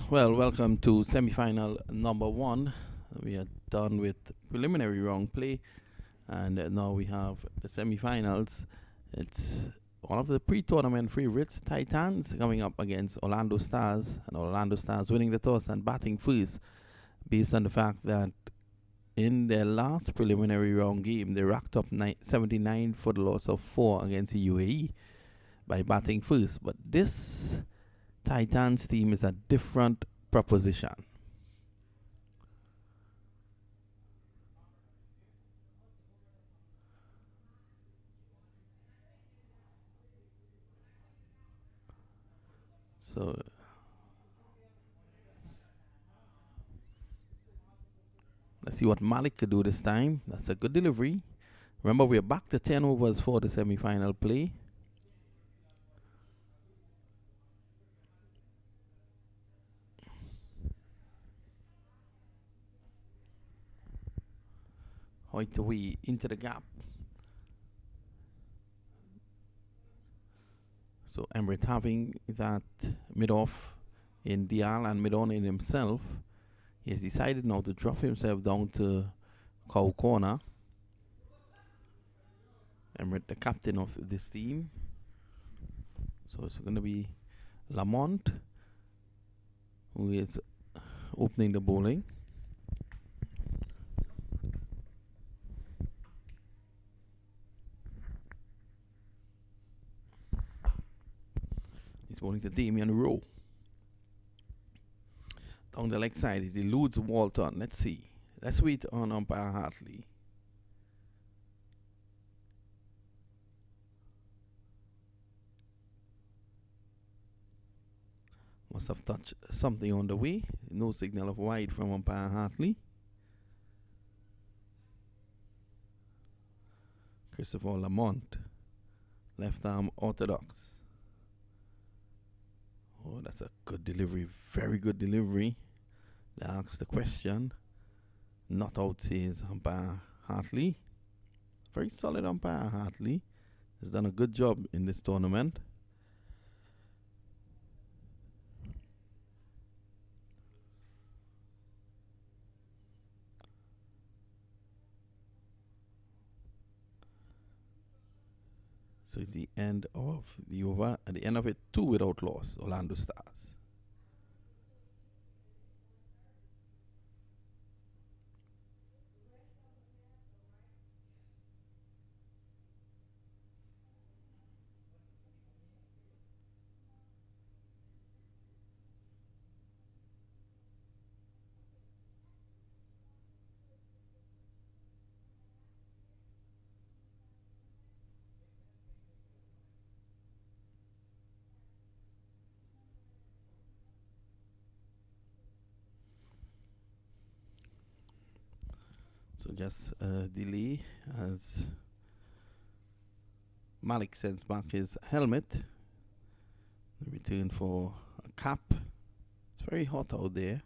Well, welcome to semi-final number 1. We are done with preliminary round play, and now we have the semi-finals. It's one of the pre-tournament favorites, Titans, coming up against Orlando Stars, and Orlando Stars winning the toss and batting first, based on the fact that in their last preliminary round game, they racked up 79 for the loss of 4 against the UAE by batting first. But this Titans team is a different proposition. So let's see what Malik could do this time. That's a good delivery. Remember, we're back to 10 overs for the semi-final play. Hoit away into the gap. So Emirates having that mid-off in Dial and mid-on in himself. He has decided now to drop himself down to cow corner. Emirates, the captain of this team. So it's going to be Lamont, who is opening the bowling. He's bowling to Damian Rowe. Down the leg side, it eludes Walton. Let's see. Let's wait on umpire Hartley. Must have touched something on the way. No signal of wide from umpire Hartley. Christopher Lamont, left arm orthodox. Oh, that's a good delivery. Very good delivery. They ask the question. Not out, says umpire Hartley. Very solid umpire Hartley. Has done a good job in this tournament. So it's the end of the over. At the end of it, 2 without loss, Orlando Stars. So just a delay as Malik sends back his helmet. Return for a cap. It's very hot out there.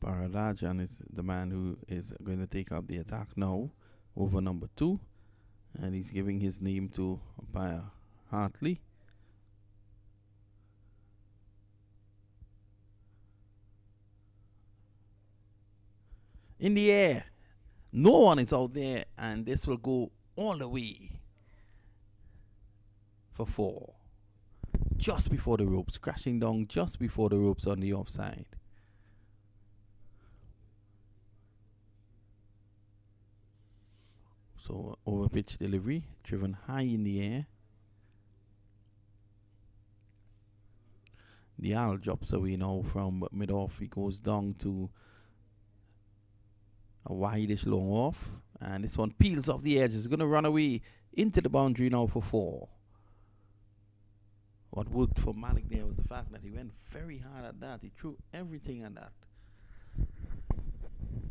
Baradajan is the man who is going to take up the attack now, over number 2, and he's giving his name to umpire Hartley. In the air, no one is out there, and this will go all the way for 4. Just before the ropes, crashing down just before the ropes on the offside. So over pitch delivery, driven high in the air. Dial drops away now from mid-off. He goes down to a wide-ish long off. And this one peels off the edge. It's going to run away into the boundary now for 4. What worked for Malik there was the fact that he went very hard at that. He threw everything at that.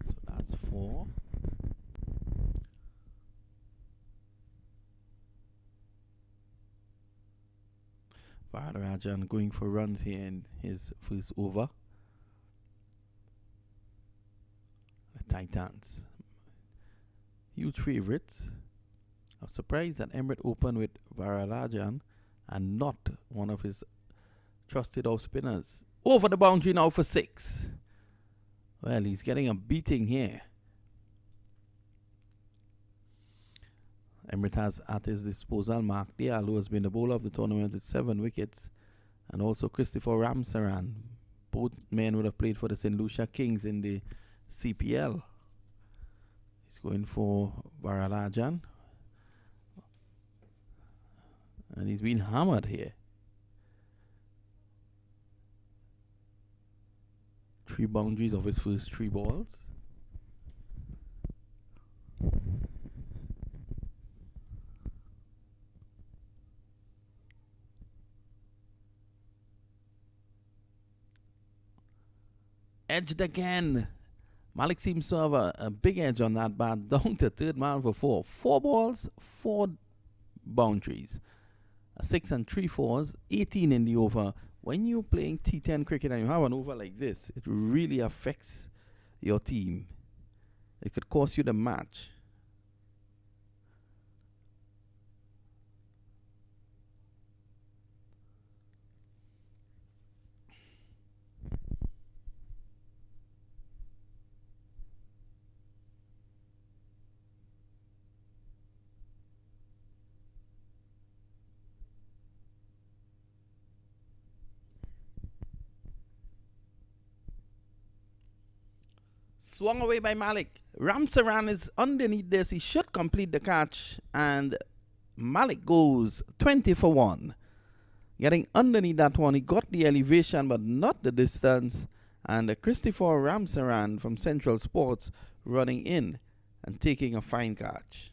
So that's 4. Vararajan going for runs here in his first over. The Titans, huge favourites. I was surprised that Emirates opened with Vararajan and not one of his trusted off spinners. Over the boundary now for 6. Well, he's getting a beating here. Emirates has at his disposal MAQTV, who has been the bowler of the tournament with 7 wickets, and also Christopher Ramsaran. Both men would have played for the St. Lucia Kings in the CPL. He's going for Vararajan, and he's been hammered here. 3 boundaries of his first 3 balls. Edged again. Malik seems to have a big edge on that bat, down to third man for 4. 4 balls, 4 boundaries. A 6 and 3 fours, 18 in the over. When you're playing T10 cricket and you have an over like this, it really affects your team. It could cost you the match. Swung away by Malik. Ramsaran is underneath this. He should complete the catch. And Malik goes 20 for 1. Getting underneath that one. He got the elevation but not the distance. And Christopher Ramsaran from Central Sports running in and taking a fine catch.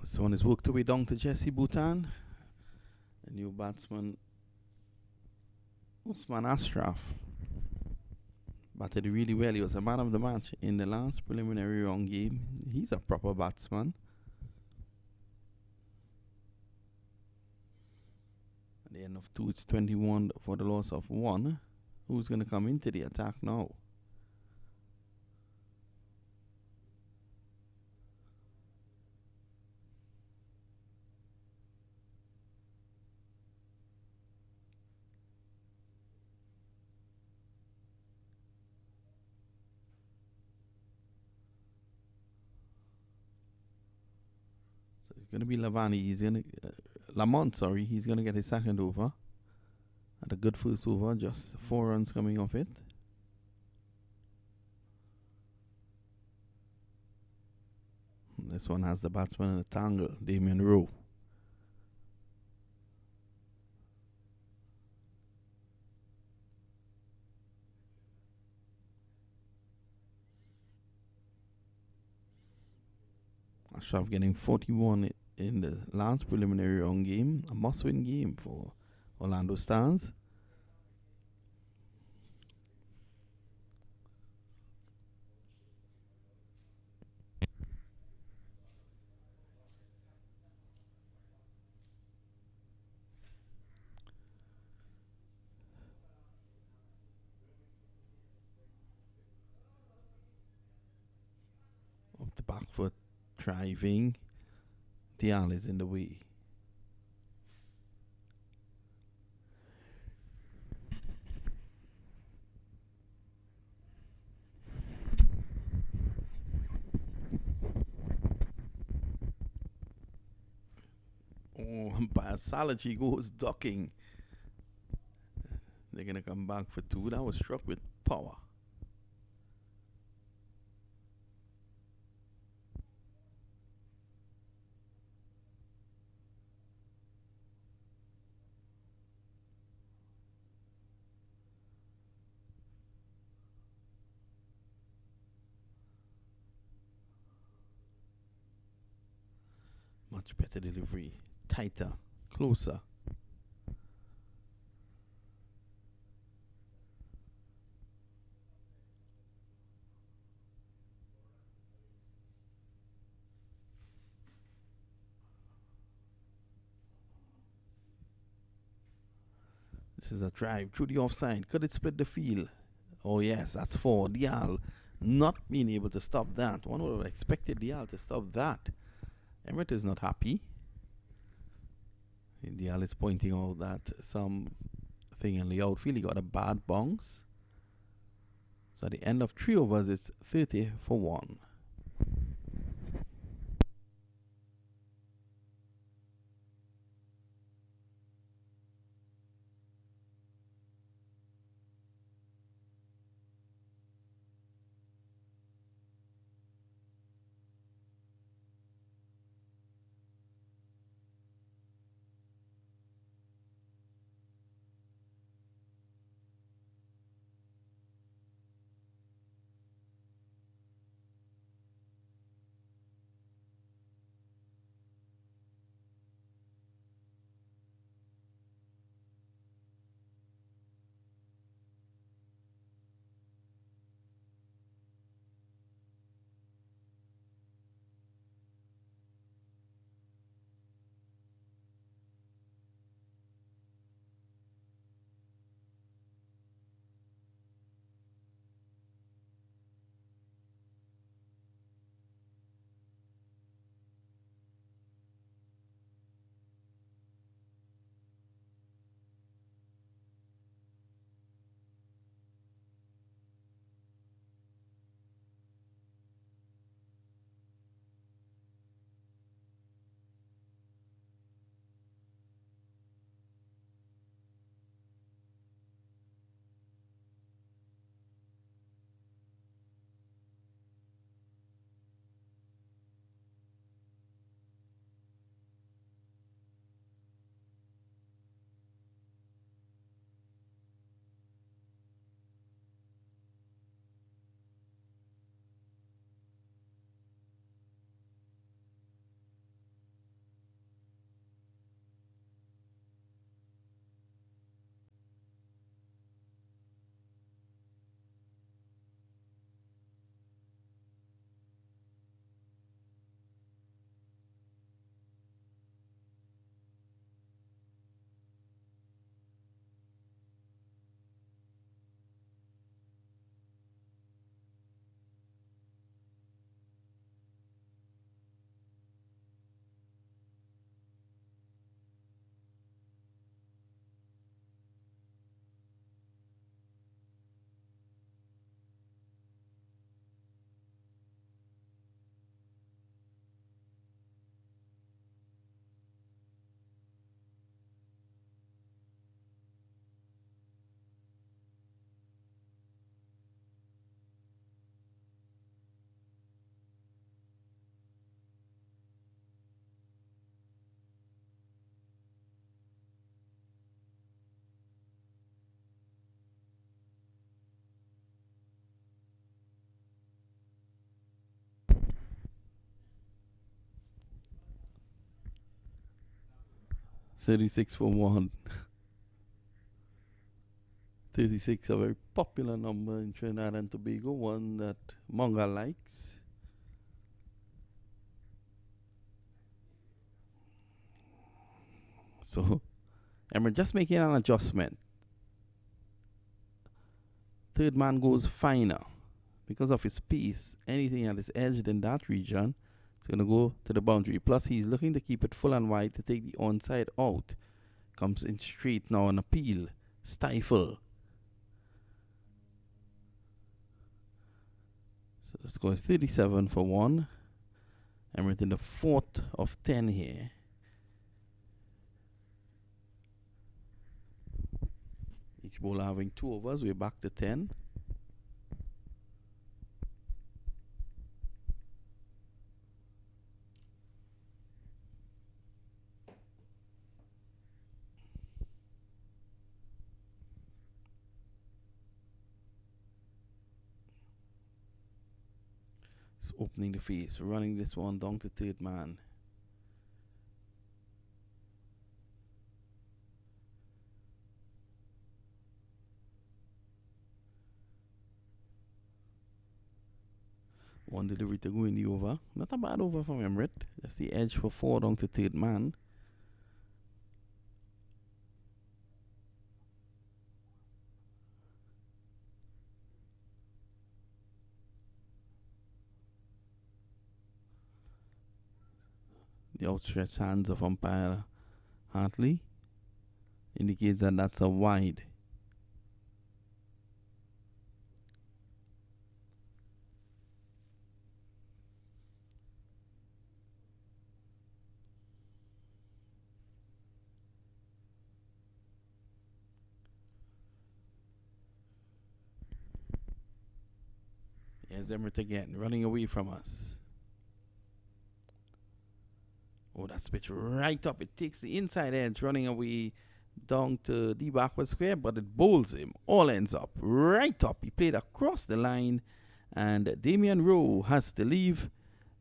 So on his worked away down to Jesse Bhutan. The new batsman Usman Ashraf batted really well. He was a man of the match in the last preliminary round game. He's a proper batsman. At the end of 2, it's 21 for the loss of 1. Who's going to come into the attack now? Going to be Lavani. He's going to Lamont. Sorry, he's going to get his second over. Had a good first over, just 4 runs coming off it. This one has the batsman in a tangle, Damien Rowe. Ashraf getting 41 in the last preliminary round game. A must-win game for Orlando Stars. Off the back foot, driving. Dial is in the way. umpire. Salachi goes ducking. They're going to come back for 2. That was struck with power. Much better delivery. Tighter. Closer. This is a drive through the offside. Could it split the field? Oh yes, that's 4. Dial not being able to stop that. One would have expected Dial to stop that. Emirates is not happy. Dial is pointing out that something in the outfield. He got a bad bounce. So at the end of 3 overs, it's 30 for 1. $36 for 1. 36, a very popular number in Trinidad and Tobago, one that Monga likes. So, and we're just making an adjustment. Third man goes finer. Because of his pace, anything that is edged in that region is going to go to the boundary. Plus, he's looking to keep it full and wide to take the onside out. Comes in straight now on appeal. Stifle. So the score is 37 for 1. And we're in the 4th of 10 here. Each bowler having 2 overs. We're back to 10. It's opening the face, running this one down to third man. One delivery to go in the over. Not a bad over from Emirates. That's the edge for 4 down to third man. The outstretched hands of umpire Hartley indicates that that's a wide. Here's Emirates again, running away from us. Oh, that's pitch right up. It takes the inside edge, running away down to the backward square, but it bowls him. All ends up right up. He played across the line, and Damian Rowe has to leave.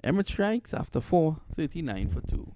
Emirates strikes after 4, 39 for 2.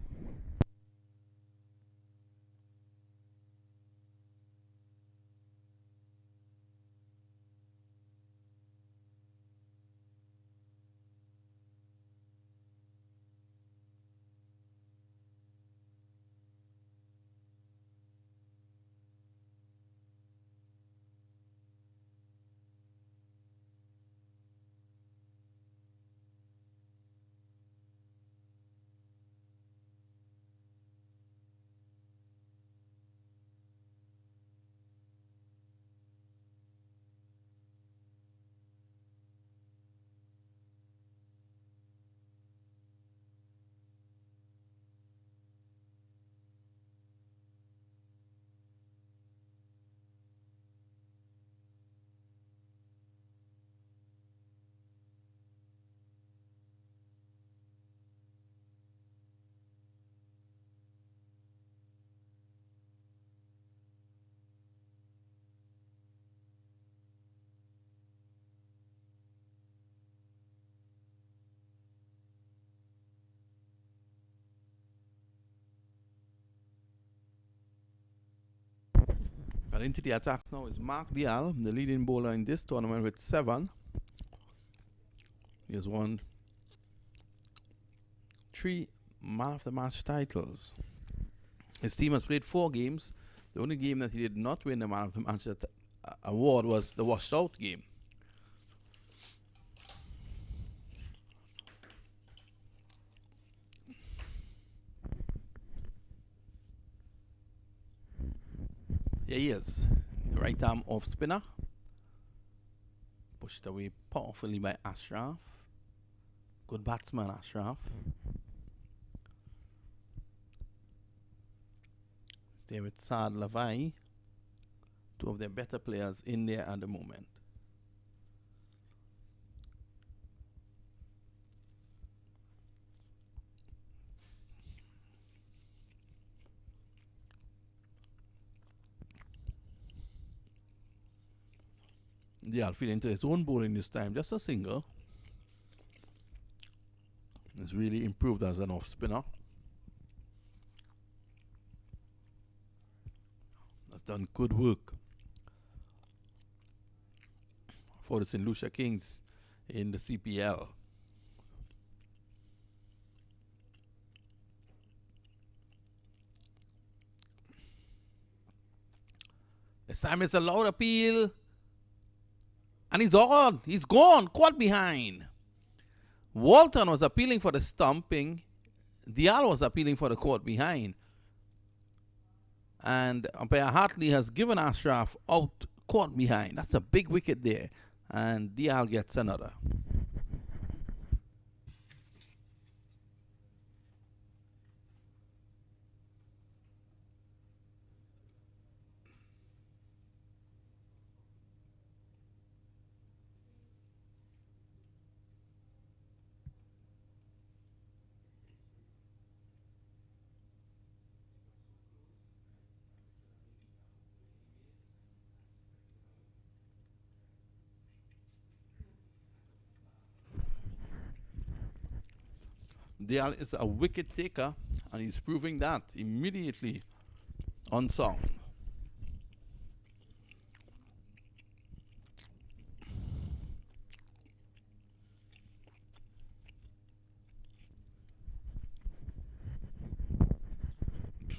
But into the attack now is Mark Dial, the leading bowler in this tournament with 7. He has won 3 man of the match titles. His team has played 4 games. The only game that he did not win the man of the match award was the washed out game. Here he is, the right arm off spinner. Pushed away powerfully by Ashraf. Good batsman, Ashraf. There with Saad Lavai. 2 of their better players in there at the moment. Dial feeling into his own bowling this time, just a single. He's really improved as an off spinner. Has done good work for the St. Lucia Kings in the CPL. This time it's a loud appeal. And he's on. He's gone. Caught behind. Walton was appealing for the stumping. Dial was appealing for the caught behind. And umpire Hartley has given Ashraf out caught behind. That's a big wicket there. And Dial gets another. Dial is a wicket taker, and he's proving that immediately on song.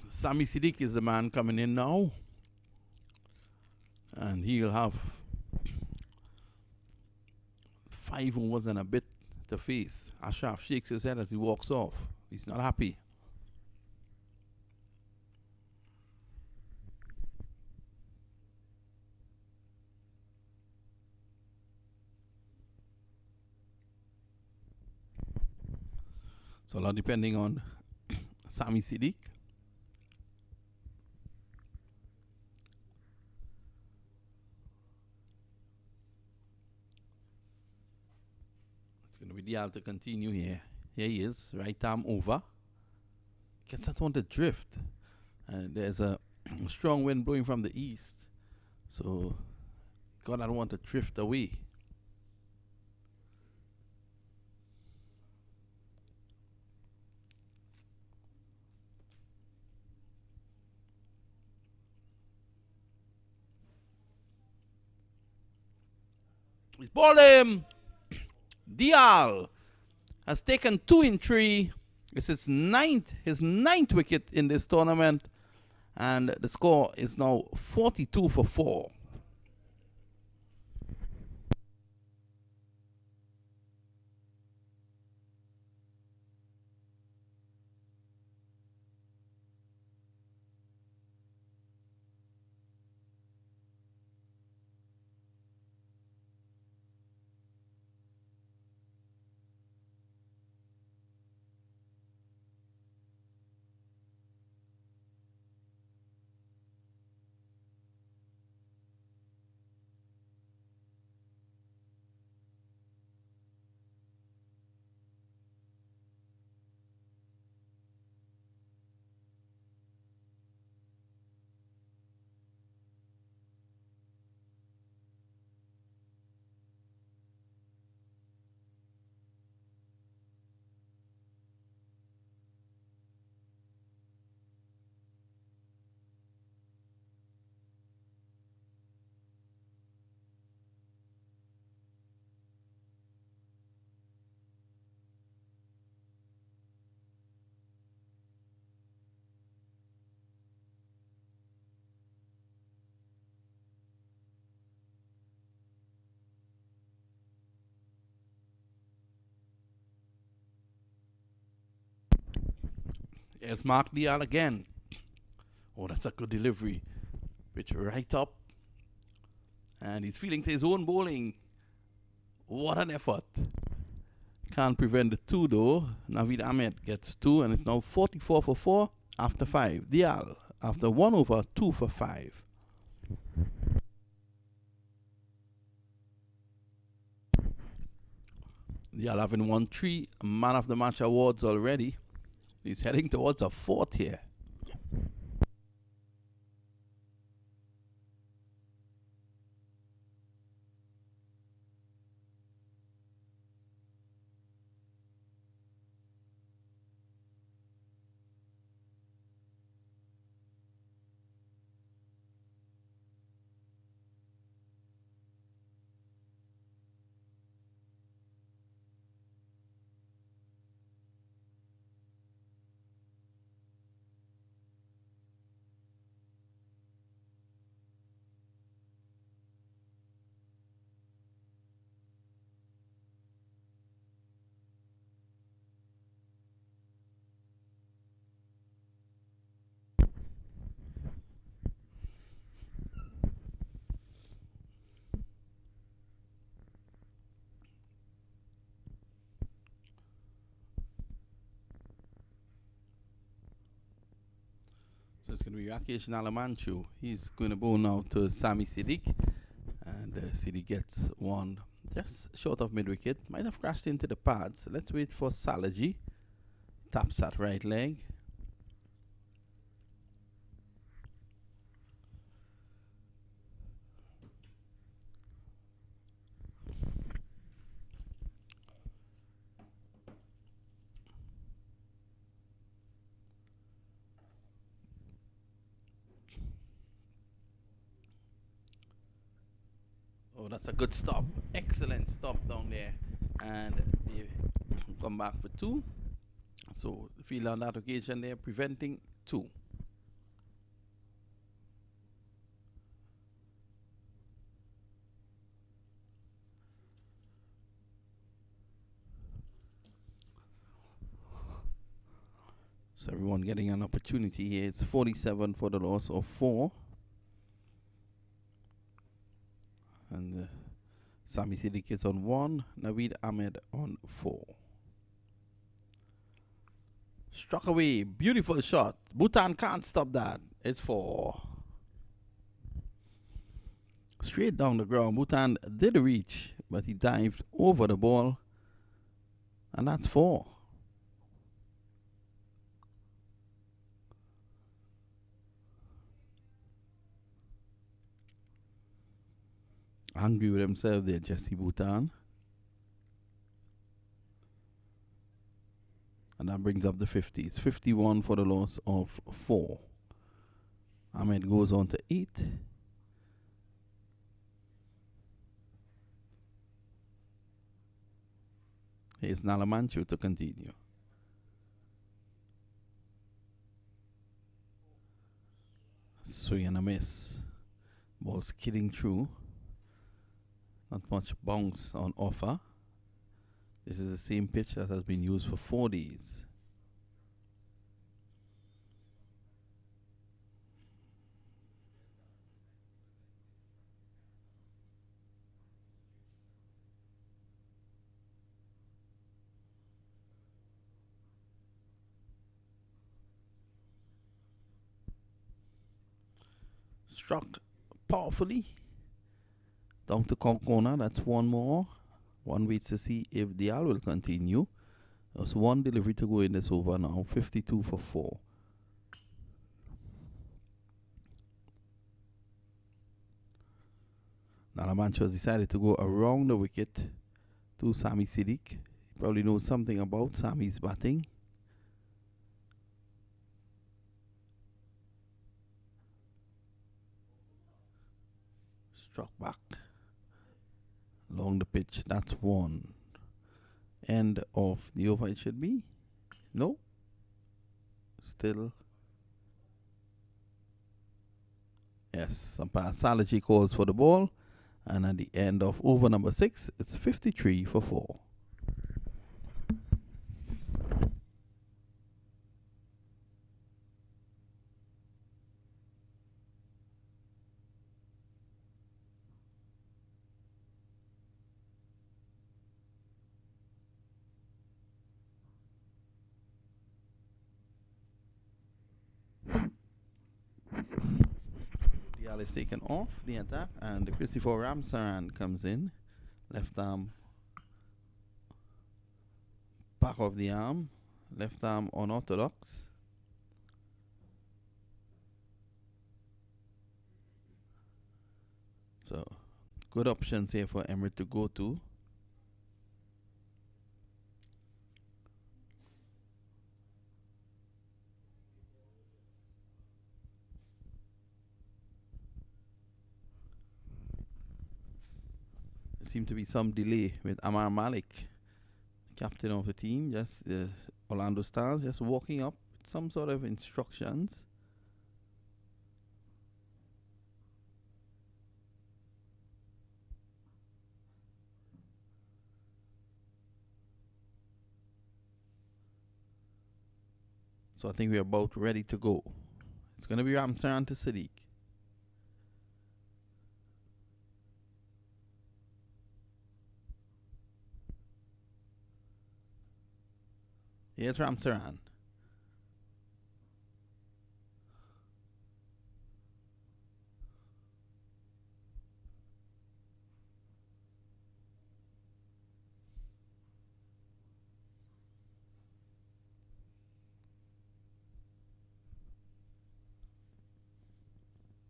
Sami Siddiq is the man coming in now, and he'll have 5 overs and a bit to face. Ashraf shakes his head as he walks off. He's not happy. So a lot depending on Sami Siddiq. It's going to be Dial to continue here. Here he is, right arm over. Gets that one to drift. And there's a strong wind blowing from the east. So got that one to drift away. He's balled him. Dial has taken 2 in 3. It's his ninth wicket in this tournament. And the score is now 42 for 4. Here's Mark Dial again. Oh, that's a good delivery. Pitch right up. And he's feeling to his own bowling. What an effort. Can't prevent the 2 though. Naveed Ahmed gets 2 and it's now 44 for 4 after 5. Dial after 1 over 2 for 5. Dial having won 3 Man of the Match awards already. He's heading towards a 4th here. So it's going to be Rakesh Nalamanchu. He's going to bowl now to Sami Siddiq. And Siddiq gets one just short of mid-wicket. Might have crashed into the pads. Let's wait for Salaji. Taps that right leg. Oh, that's a good stop. Excellent stop down there. And they come back for 2. So the fielder on that occasion they're preventing 2. So everyone getting an opportunity here. It's 47 for the loss of 4. And Sami Siddiq is on 1. Naveed Ahmed on 4. Struck away. Beautiful shot. Bhutan can't stop that. It's 4. Straight down the ground. Bhutan did reach, but he dived over the ball. And that's 4. Angry with himself there, Jesse Bhutan. And that brings up the 50s. 51 for the loss of 4. Ahmed goes on to 8. Here's Nalamanchu to continue. Swing and a miss. Ball skidding through. Not much bounce on offer. This is the same pitch that has been used for 4 days. Struck powerfully. Down to corner, that's 1 more. One waits to see if Dial will continue. There's 1 delivery to go in this over now. 52 for 4. Nalamancho has decided to go around the wicket to Sami Siddiq. He probably knows something about Sami's batting. Struck back. Along the pitch, that's 1. End of the over, it should be. No. Still. Yes, umpire Salaji calls for the ball. And at the end of over number 6, it's 53 for 4. Is taken off the attack, and Christopher Ramsaran comes in. Left arm, back of the arm, left arm unorthodox. So, good options here for Emirates to go to. Seemed to be some delay with Amar Malik, captain of the team, just Orlando Stars, just walking up with some sort of instructions. So I think we're about ready to go. It's going to be Ramsaran to Siddiq. Here's Ramsaran.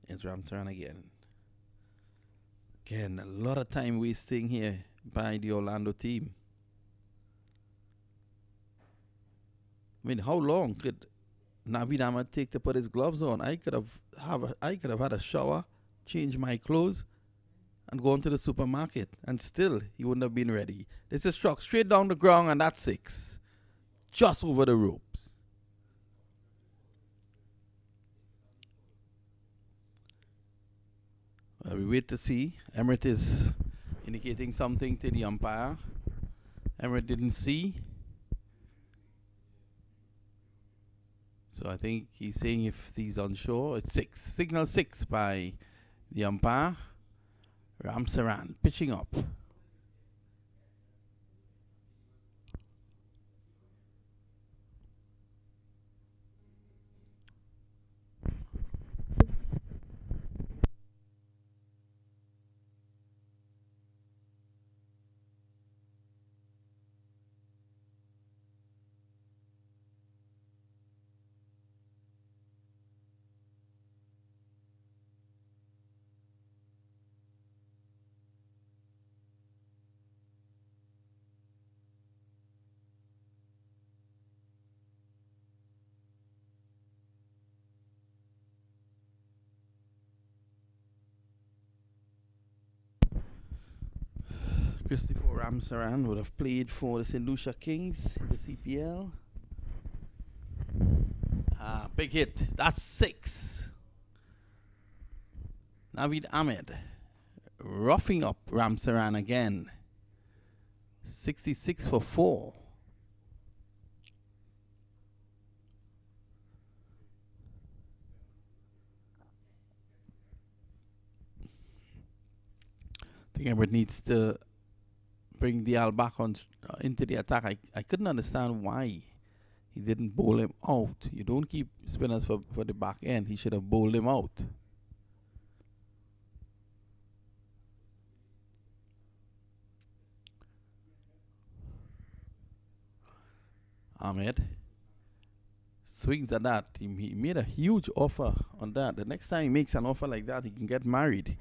Here's Ramsaran again. Again, a lot of time wasting here by the Orlando team. I mean, how long could Naveed Ahmed take to put his gloves on? I could have had a shower, change my clothes, and gone to the supermarket, and still he wouldn't have been ready. This is struck straight down the ground, and that's 6. Just over the ropes. Well, we wait to see. Emirates is indicating something to the umpire. Emirates didn't see. So I think he's saying if he's unsure, it's 6. Signal 6 by the umpire. Ramsaran pitching up. Christopher Ramsaran would have played for the St. Lucia Kings in the CPL. Big hit. That's 6. Naveed Ahmed roughing up Ramsaran again. 66 for 4. I think Everett needs to bring Dial back on into the attack. I couldn't understand why he didn't bowl him out. You don't keep spinners for the back end. He should have bowled him out. Ahmed swings at that. He made a huge offer on that. The next time he makes an offer like that, he can get married.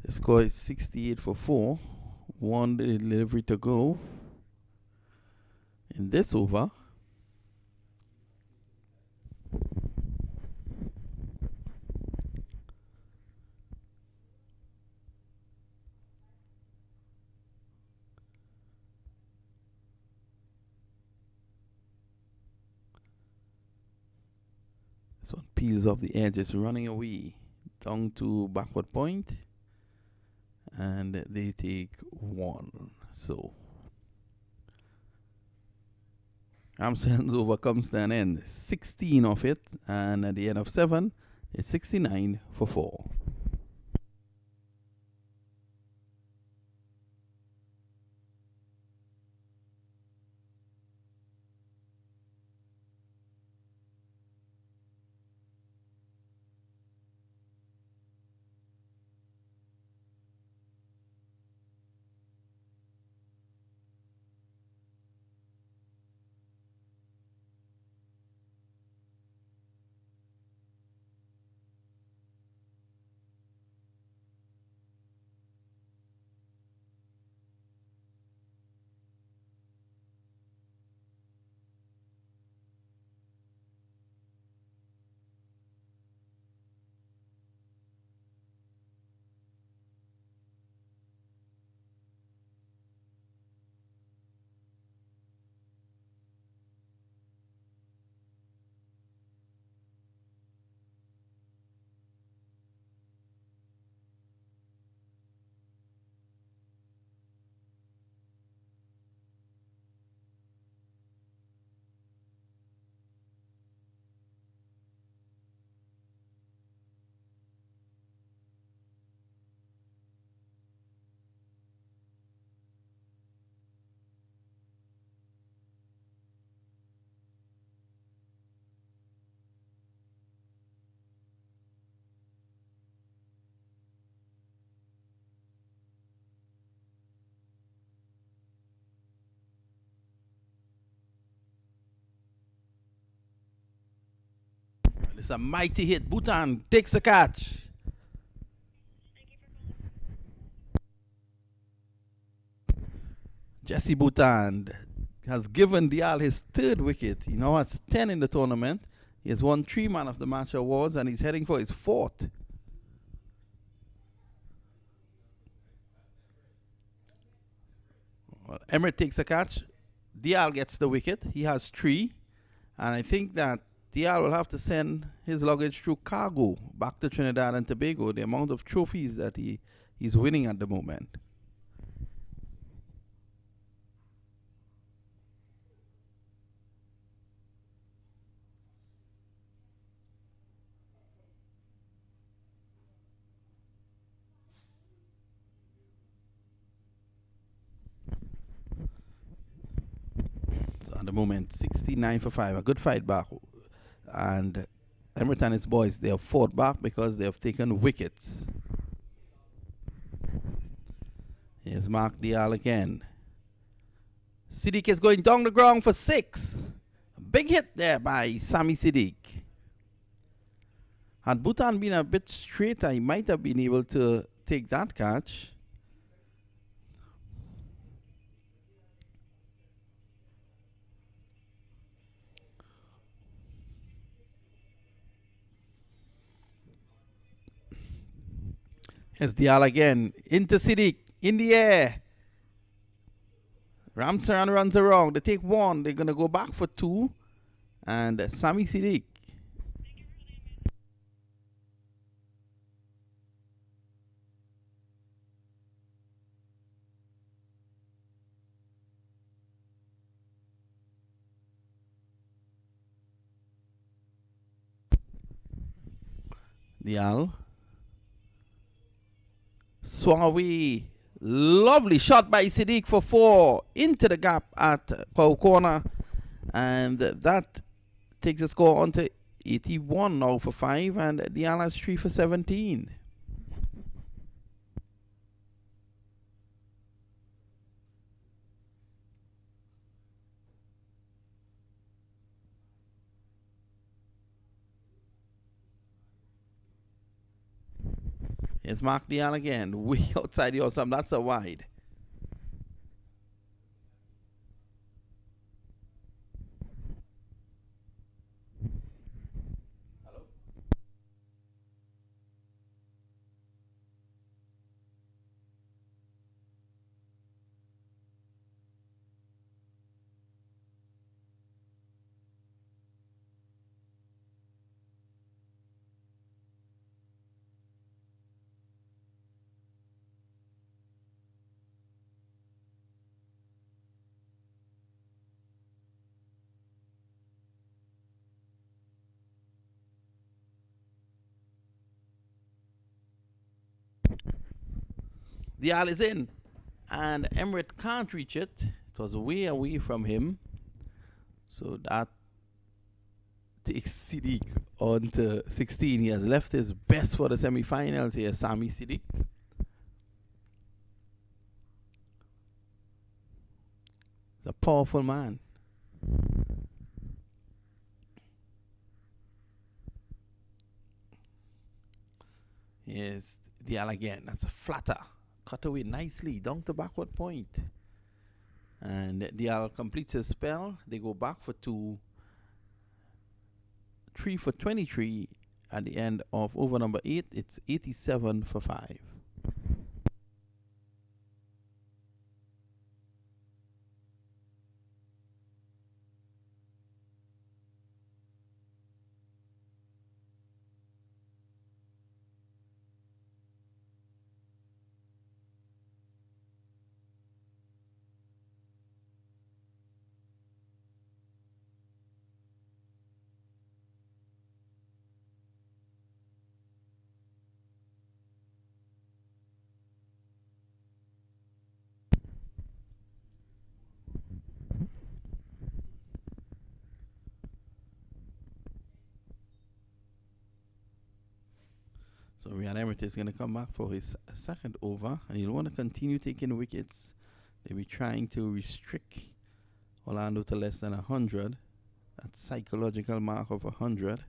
The score is 68 for 4. 1 delivery to go in this over. This one peels off the edge. It's running away down to backward point. And they take 1. So Ramsaran's over comes to an end. 16 of it, and at the end of 7, it's 69 for 4. It's a mighty hit. Bhutan takes the catch. Jesse Bhutan has given Dial his 3rd wicket. He now has 10 in the tournament. He has won 3 Man of the Match awards, and he's heading for his 4th. Emirates takes a catch. Dial gets the wicket. He has 3. And I think that Dial will have to send his luggage through cargo back to Trinidad and Tobago, the amount of trophies that he's winning at the moment. So at the moment, 69 for 5. A good fight back. And Emirates and his boys, they have fought back because they have taken wickets. Here's Mark Dial again. Siddiq is going down the ground for 6. A big hit there by Sami Siddiq. Had Bhutan been a bit straighter, he might have been able to take that catch. Here's Dial again. Into Siddiq. In the air. Ramsaran runs around. They take 1. They're going to go back for 2. And Sami Siddiq. Dial. Swung away. Lovely shot by Siddiq for 4 into the gap at Cow Corner. And that takes the score on to 81 now for 5. And Dial has 3 for 17. Here's Mark Dial again, way outside the awesome. That's a wide. Hello? Dial is in, and Emirates can't reach it. It was way away from him. So that takes Siddiq on to 16. He has left his best for the semi-finals here, Sami Siddiq. He's a powerful man. Here's Dial again. That's a flatter. Cut away nicely down to backward point. And Dial completes his spell. They go back for 2. 3 for 23 at the end of over number 8. It's 87 for 5. So Riyad Emirates is going to come back for his second over, and he'll want to continue taking wickets. They'll be trying to restrict Orlando to less than 100. That psychological mark of 100.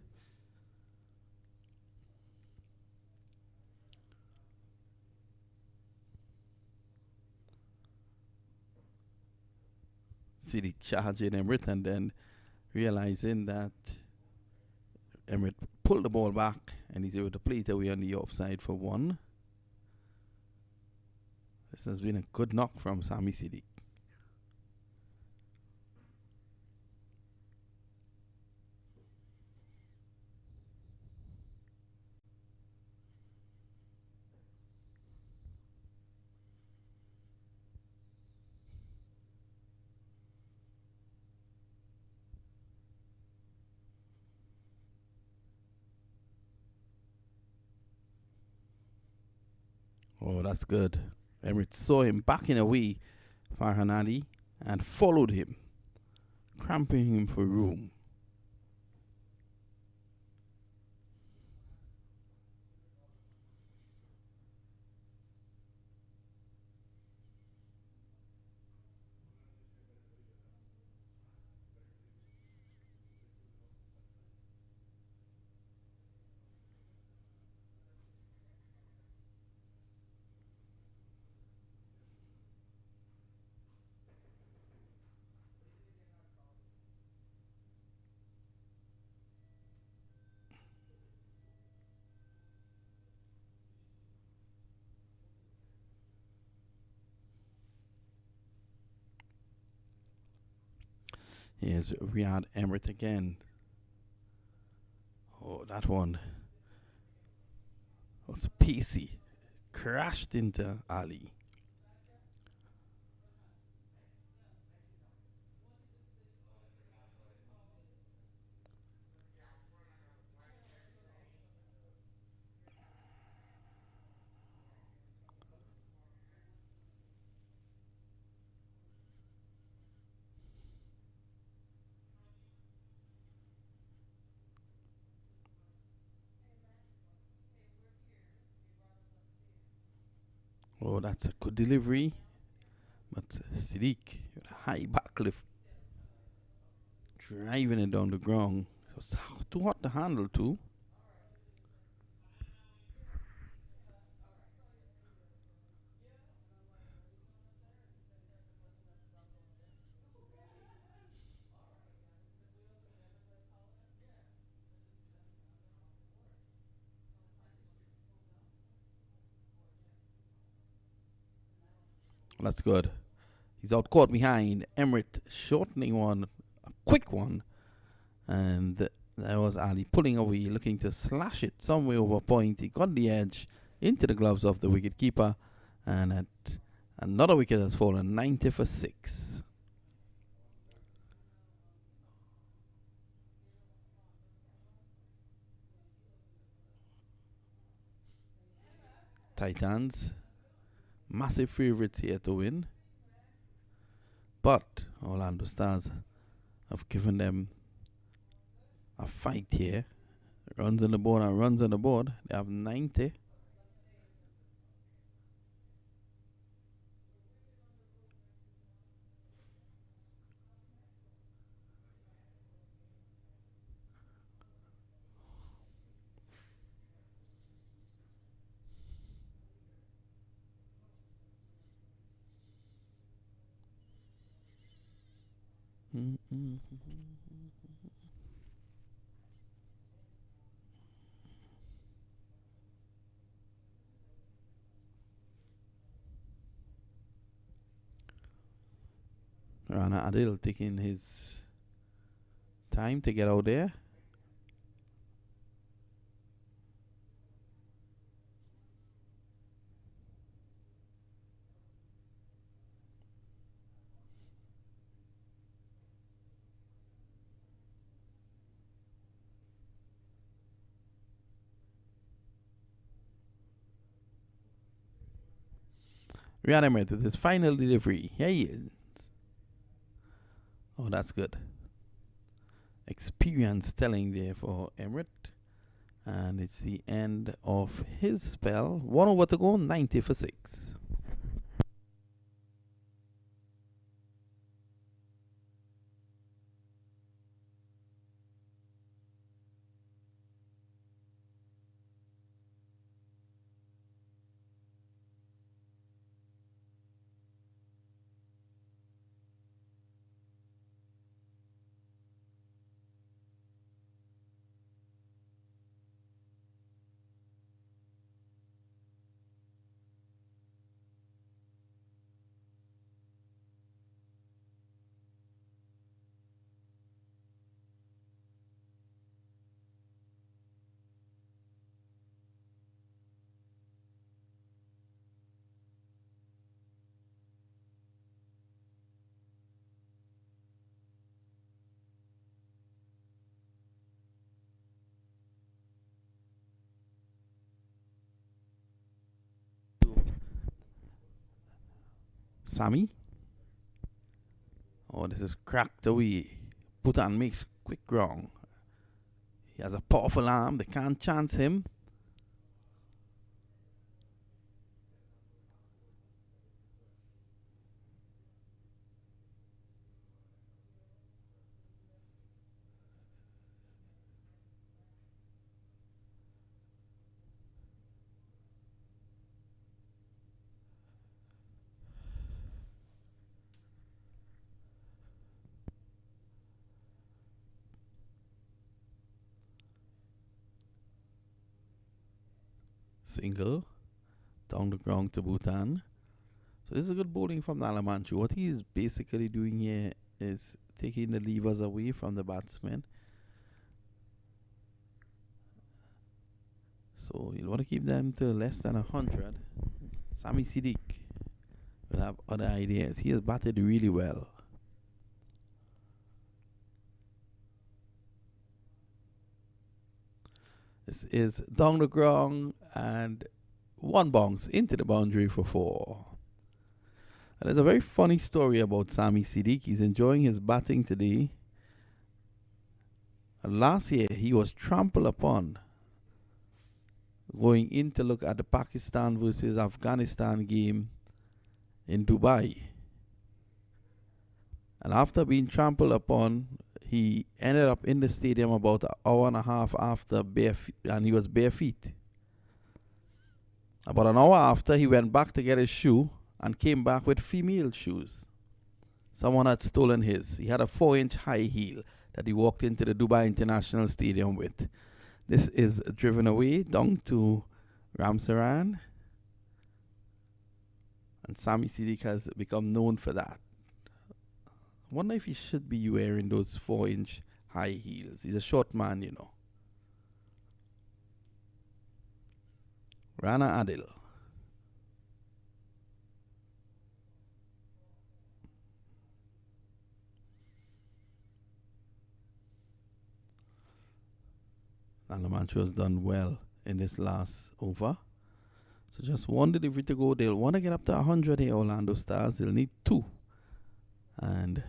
Siddiq charging Emirates and then realizing that Emirates pulled the ball back and he's able to play it away on the offside for 1. This has been a good knock from Sami Siddiq. Oh, that's good. Emirates saw him backing away, Farhan Ali, and followed him, cramping him for room. Here's Riyad Emirates again. Oh, that one was pacey. Crashed into Ali. Oh, that's a good delivery. But Siddiq with a high backlift, driving it down the ground. So it's too hot to handle too. That's good. He's out caught behind. Emirates shortening one, a quick one. And there was Ali pulling away, looking to slash it somewhere over point. He got the edge into the gloves of the wicket keeper. And at another wicket has fallen, 90 for 6. Titans, massive favourites here to win. But Orlando Stars have given them a fight here. Runs on the board and runs on the board. They have 90. Rana Adil taking his time to get out there. Riyad Emirates with his final delivery. Here he is. Oh, that's good. Experience telling there for Emirates. And it's the end of his spell. 1 over to go, 90 for 6. Sammy. Oh, this is cracked away. Bhutan makes quick wrong. He has a powerful arm. They can't chance him. Single down the ground to Bhutan. So this is a good bowling from Nalamanchu. What he is basically doing here is taking the levers away from the batsman. So you'll want to keep them to less than 100. Sami Siddiq will have other ideas. He has batted really well. This is down the ground and one bounce into the boundary for 4. And there's a very funny story about Sami Siddiq. He's enjoying his batting today. And last year he was trampled upon going in to look at the Pakistan versus Afghanistan game in Dubai. And after being trampled upon, he ended up in the stadium about an hour and a half after, and he was bare feet. About an hour after, he went back to get his shoe and came back with female shoes. Someone had stolen his. He had a 4-inch high heel that he walked into the Dubai International Stadium with. This is driven away down to Ramsaran. And Sami Siddiq has become known for that. I wonder if he should be wearing those 4-inch high heels. He's a short man, you know. Rana Adil. Nalamanchu has done well in this last over. So just one delivery to go. They'll want to get up to 100 here, Orlando Stars. They'll need 2. And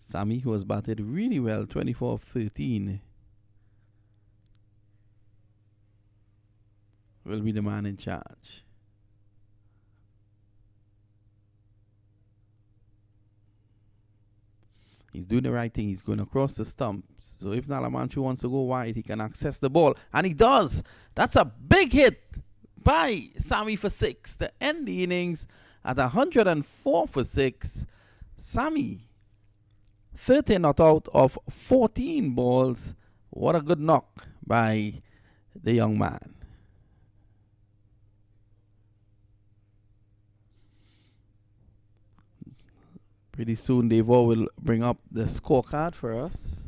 Sami, who has batted really well, 24 of 13, will be the man in charge. He's doing the right thing. He's going across the stumps. So if Nalamanchu wants to go wide, he can access the ball. And he does. That's a big hit by Sami for 6 to end the innings at 104 for 6. Sami, 13 not out of 14 balls. What a good knock by the young man. Pretty soon, Devo will bring up the scorecard for us.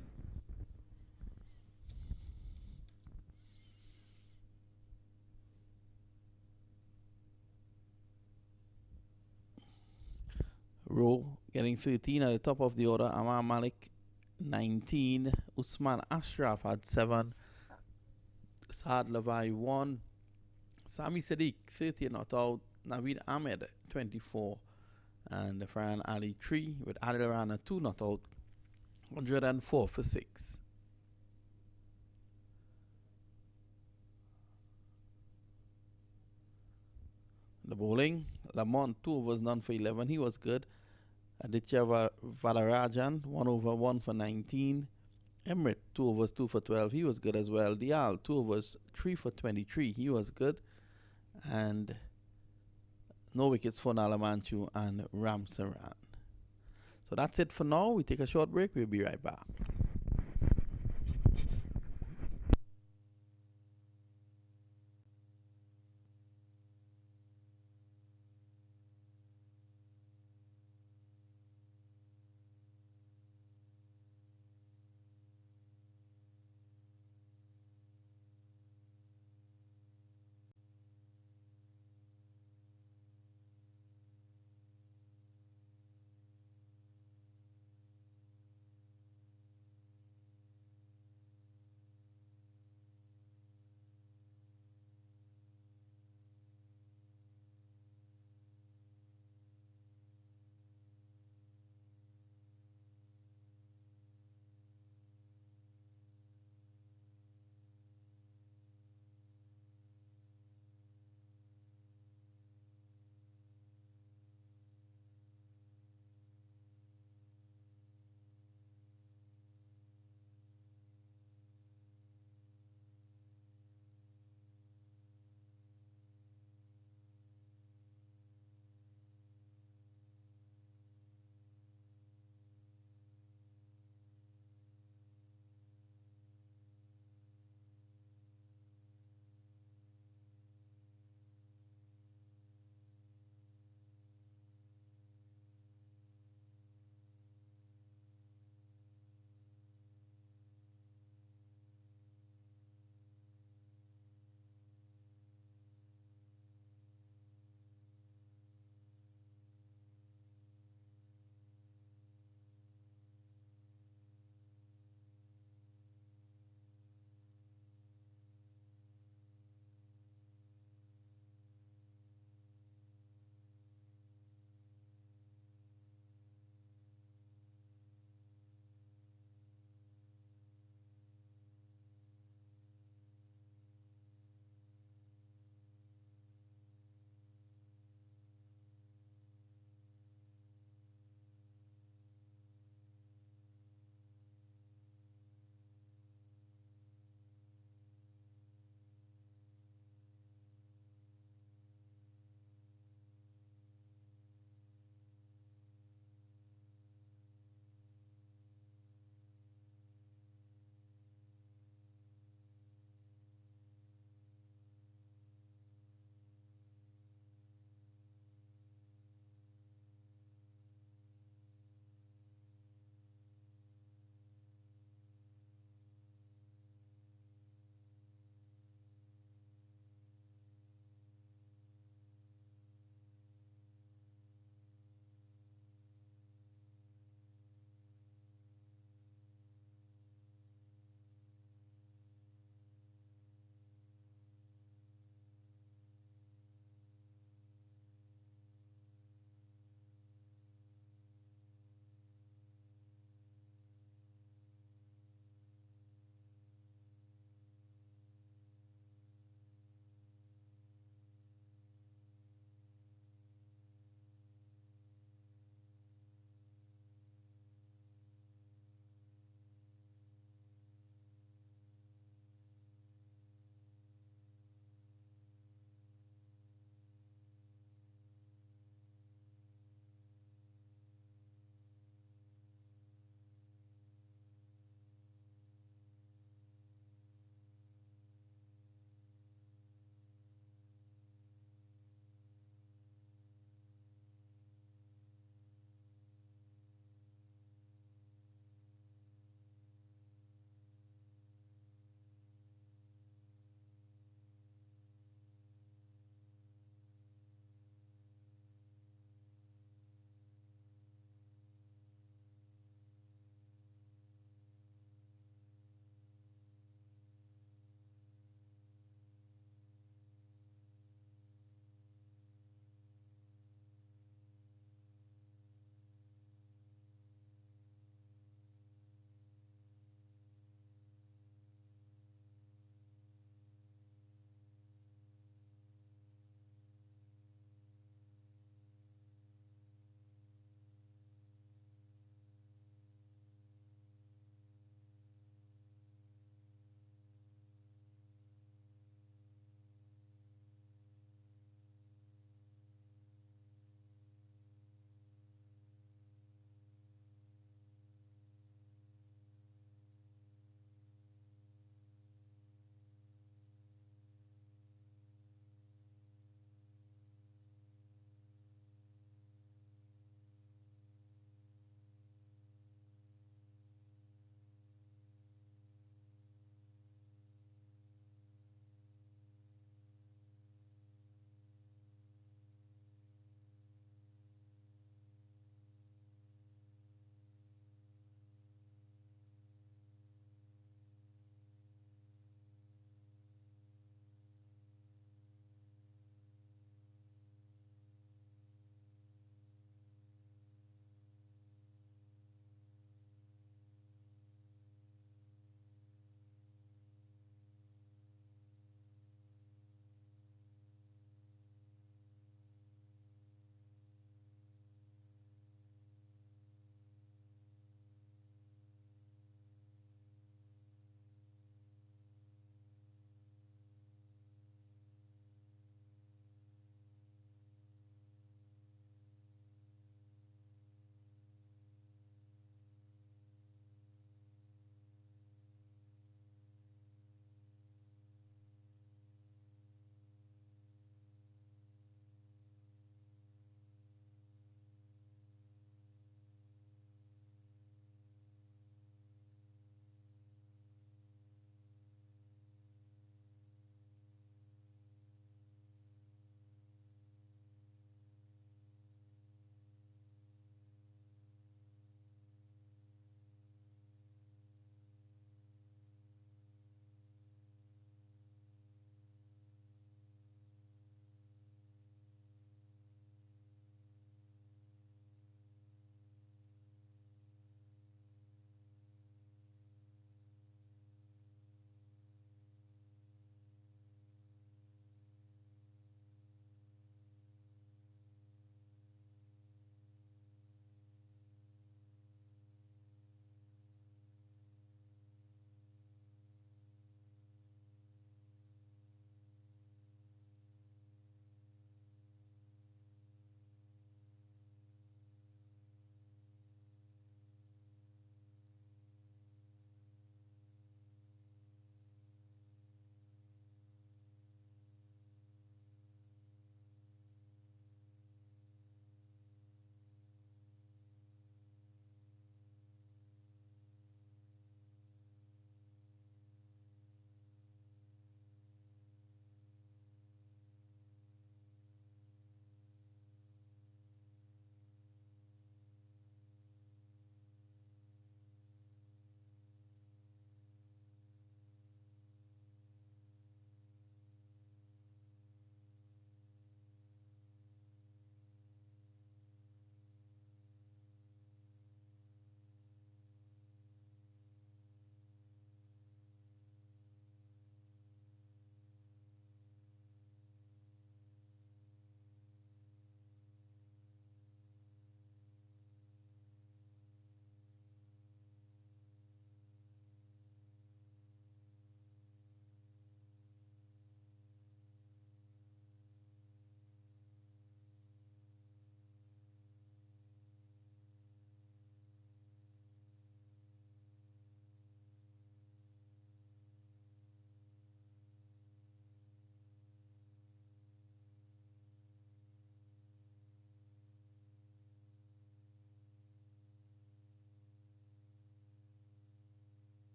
Rowe getting 13 at the top of the order. Amar Malik 19. Usman Ashraf had 7. Saad Lavai 1. Sami Siddiq 30 not out. Naveed Ahmed 24. And Farhan Ali 3 with Adil Rana 2 not out. 104 for 6. The bowling, Lamont 2 overs none for 11. He was good. Aditya Valarajan 1 over 1 for 19. Emrit 2 overs 2 for 12. He was good as well. Dial 2 overs 3 for 23. He was good. And no wickets for Nalamanchu and Ramsaran. So that's it for now. We take a short break. We'll be right back.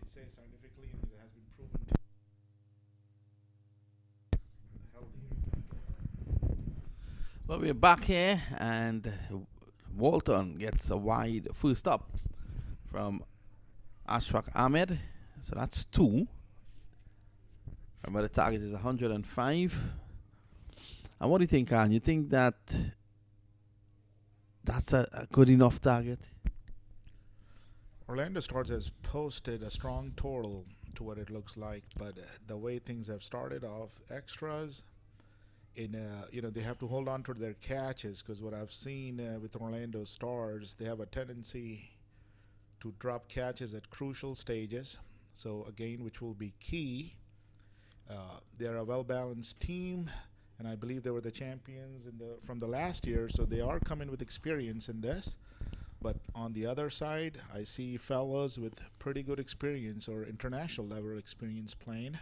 can say scientifically, and it has been proven to be healthy. Well, we're back here, and Walton gets a wide first up from Ashfaq Ahmed. So that's 2. Remember, the target is 105. And what do you think, Ann? You think that that's a good enough target? Orlando Stars has posted a strong total to what it looks like, but the way things have started off, extras, they have to hold on to their catches, because what I've seen with Orlando Stars, they have a tendency to drop catches at crucial stages. So again, which will be key. They're a well-balanced team, and I believe they were the champions from the last year, so they are coming with experience in this. But on the other side, I see fellows with pretty good experience or international level experience playing.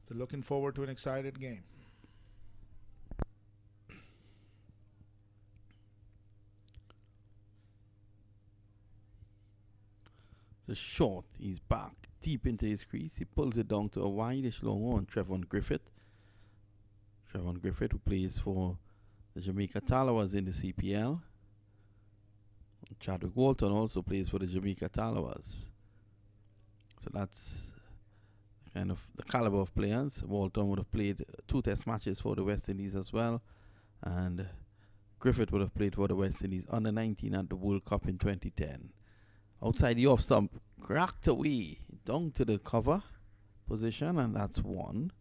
So looking forward to an excited game. The short, he's back deep into his crease. He pulls it down to a wide-ish long on Trevon Griffith. Trevon Griffith, who plays for the Jamaica Talawas in the CPL. Chadwick Walton also plays for the Jamaica Talawas. So that's kind of the caliber of players. Walton would have played 2 test matches for the West Indies as well. And Griffith would have played for the West Indies under 19 at the World Cup in 2010. Outside the off stump, cracked away down to the cover position, and that's 1.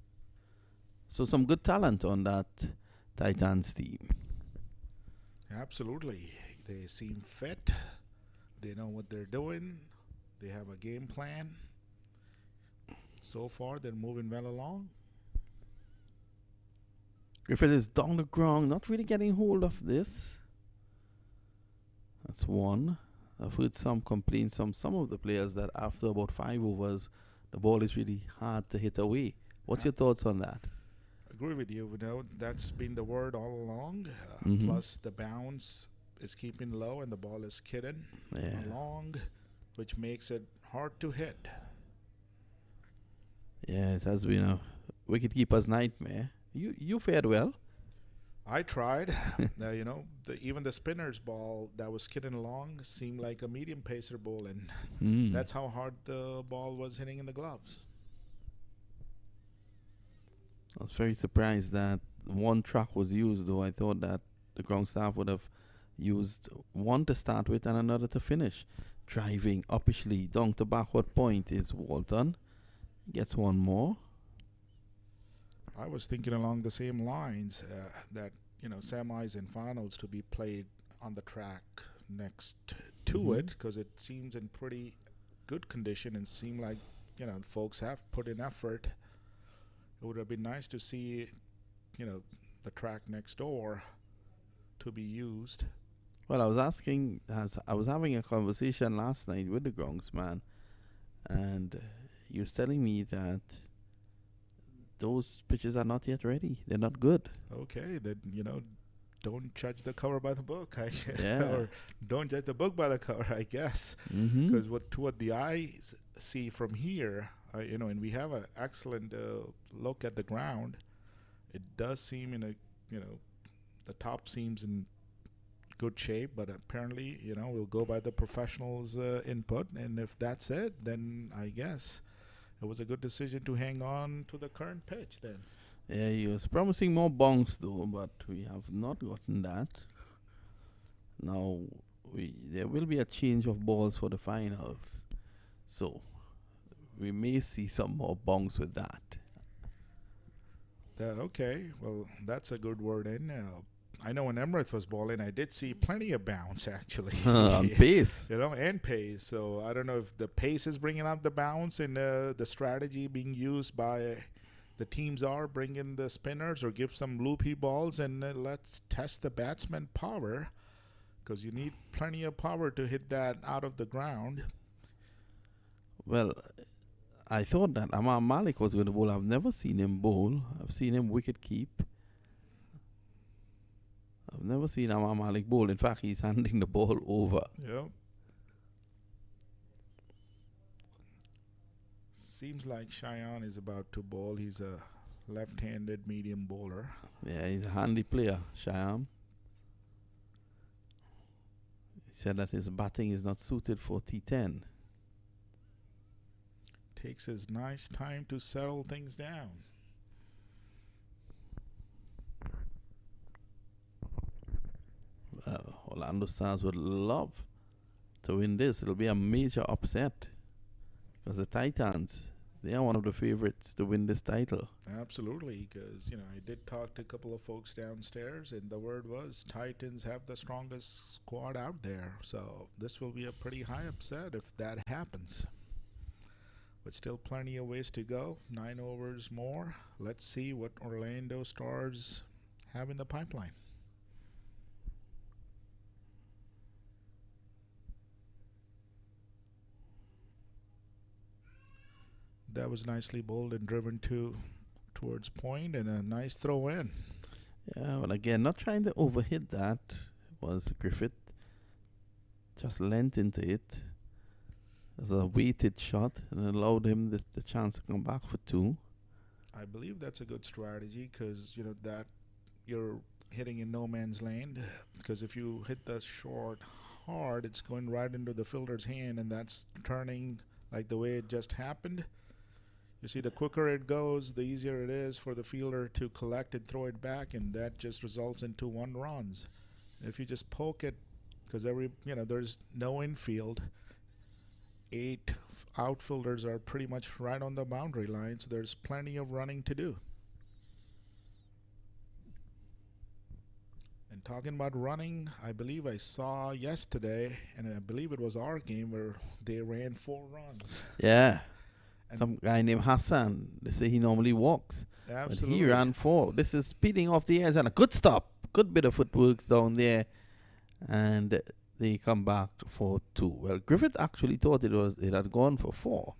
So some good talent on that Titans team. Absolutely. They seem fit. They know what they're doing. They have a game plan. So far, they're moving well along. Griffith is down the ground, not really getting hold of this. That's 1. I've heard some complaints from some of the players that after about 5 overs, the ball is really hard to hit away. What's your thoughts on that? I agree with you. That's been the word all along. Plus, the bounce is keeping low and the ball is skidding along, which makes it hard to hit. Yeah, it has been a wicketkeeper's nightmare. You fared well. I tried. Even the spinner's ball that was skidding along seemed like a medium pacer ball, and that's how hard the ball was hitting in the gloves. I was very surprised that 1 track was used, though. I thought that the ground staff would have used 1 to start with and another to finish. Driving uppishly down to backward point is Walton. He gets 1 more. I was thinking along the same lines that semis and finals to be played on the track next to it, because it seems in pretty good condition and seem like folks have put in effort. It would have been nice to see the track next door to be used. Well, I was having a conversation last night with the groundsman, and he was telling me that those pitches are not yet ready. They're not good. Okay, then don't judge the cover by the book, Yeah. or don't judge the book by the cover, I guess. Because what the eyes see from here, and we have an excellent look at the ground. It does seem the top seems in good shape, but apparently we'll go by the professionals' input, and if that's it, then I guess it was a good decision to hang on to the current pitch then. Yeah, he was promising more bonks though, but we have not gotten that. Now there will be a change of balls for the finals, so we may see some more bonks with that. Okay, well, that's a good word in. I know when Emirath was bowling, I did see plenty of bounce actually. Pace. And pace. So I don't know if the pace is bringing out the bounce and the strategy being used by the teams are bringing the spinners or give some loopy balls and let's test the batsman power, because you need plenty of power to hit that out of the ground. Well, I thought that Amar Malik was going to bowl. I've never seen him bowl. I've seen him wicket keep. I've never seen Amar Malik bowl. In fact, he's handing the ball over. Yeah. Seems like Cheyenne is about to bowl. He's a left-handed medium bowler. Yeah, he's a handy player, Shyam. He said that his batting is not suited for T10. Takes his nice time to settle things down. Well, Orlando Stars would love to win this. It'll be a major upset because the Titans, they are one of the favorites to win this title. Absolutely, because I did talk to a couple of folks downstairs, and the word was Titans have the strongest squad out there. So this will be a pretty high upset if that happens. But still plenty of ways to go. 9 overs more. Let's see what Orlando Stars have in the pipeline. That was nicely bowled and driven towards point, and a nice throw in. Yeah, but again, not trying to overhit that was Griffith. Just lent into it. It was a weighted shot and allowed him the chance to come back for 2. I believe that's a good strategy because that you're hitting in no man's land. Because if you hit the short hard, it's going right into the fielder's hand, and that's turning like the way it just happened. You see, the quicker it goes, the easier it is for the fielder to collect and throw it back, and that just results into 1 runs. If you just poke it, because there's no infield, 8 outfielders are pretty much right on the boundary line, so there's plenty of running to do. And talking about running, I believe I saw yesterday, and I believe it was our game where they ran 4 runs. Yeah. Some guy named Hassan, they say he normally walks. Absolutely. But he ran 4. This is speeding off the edge and a good stop. Good bit of footwork down there. And they come back for 2. Well, Griffith actually thought it had gone for 4.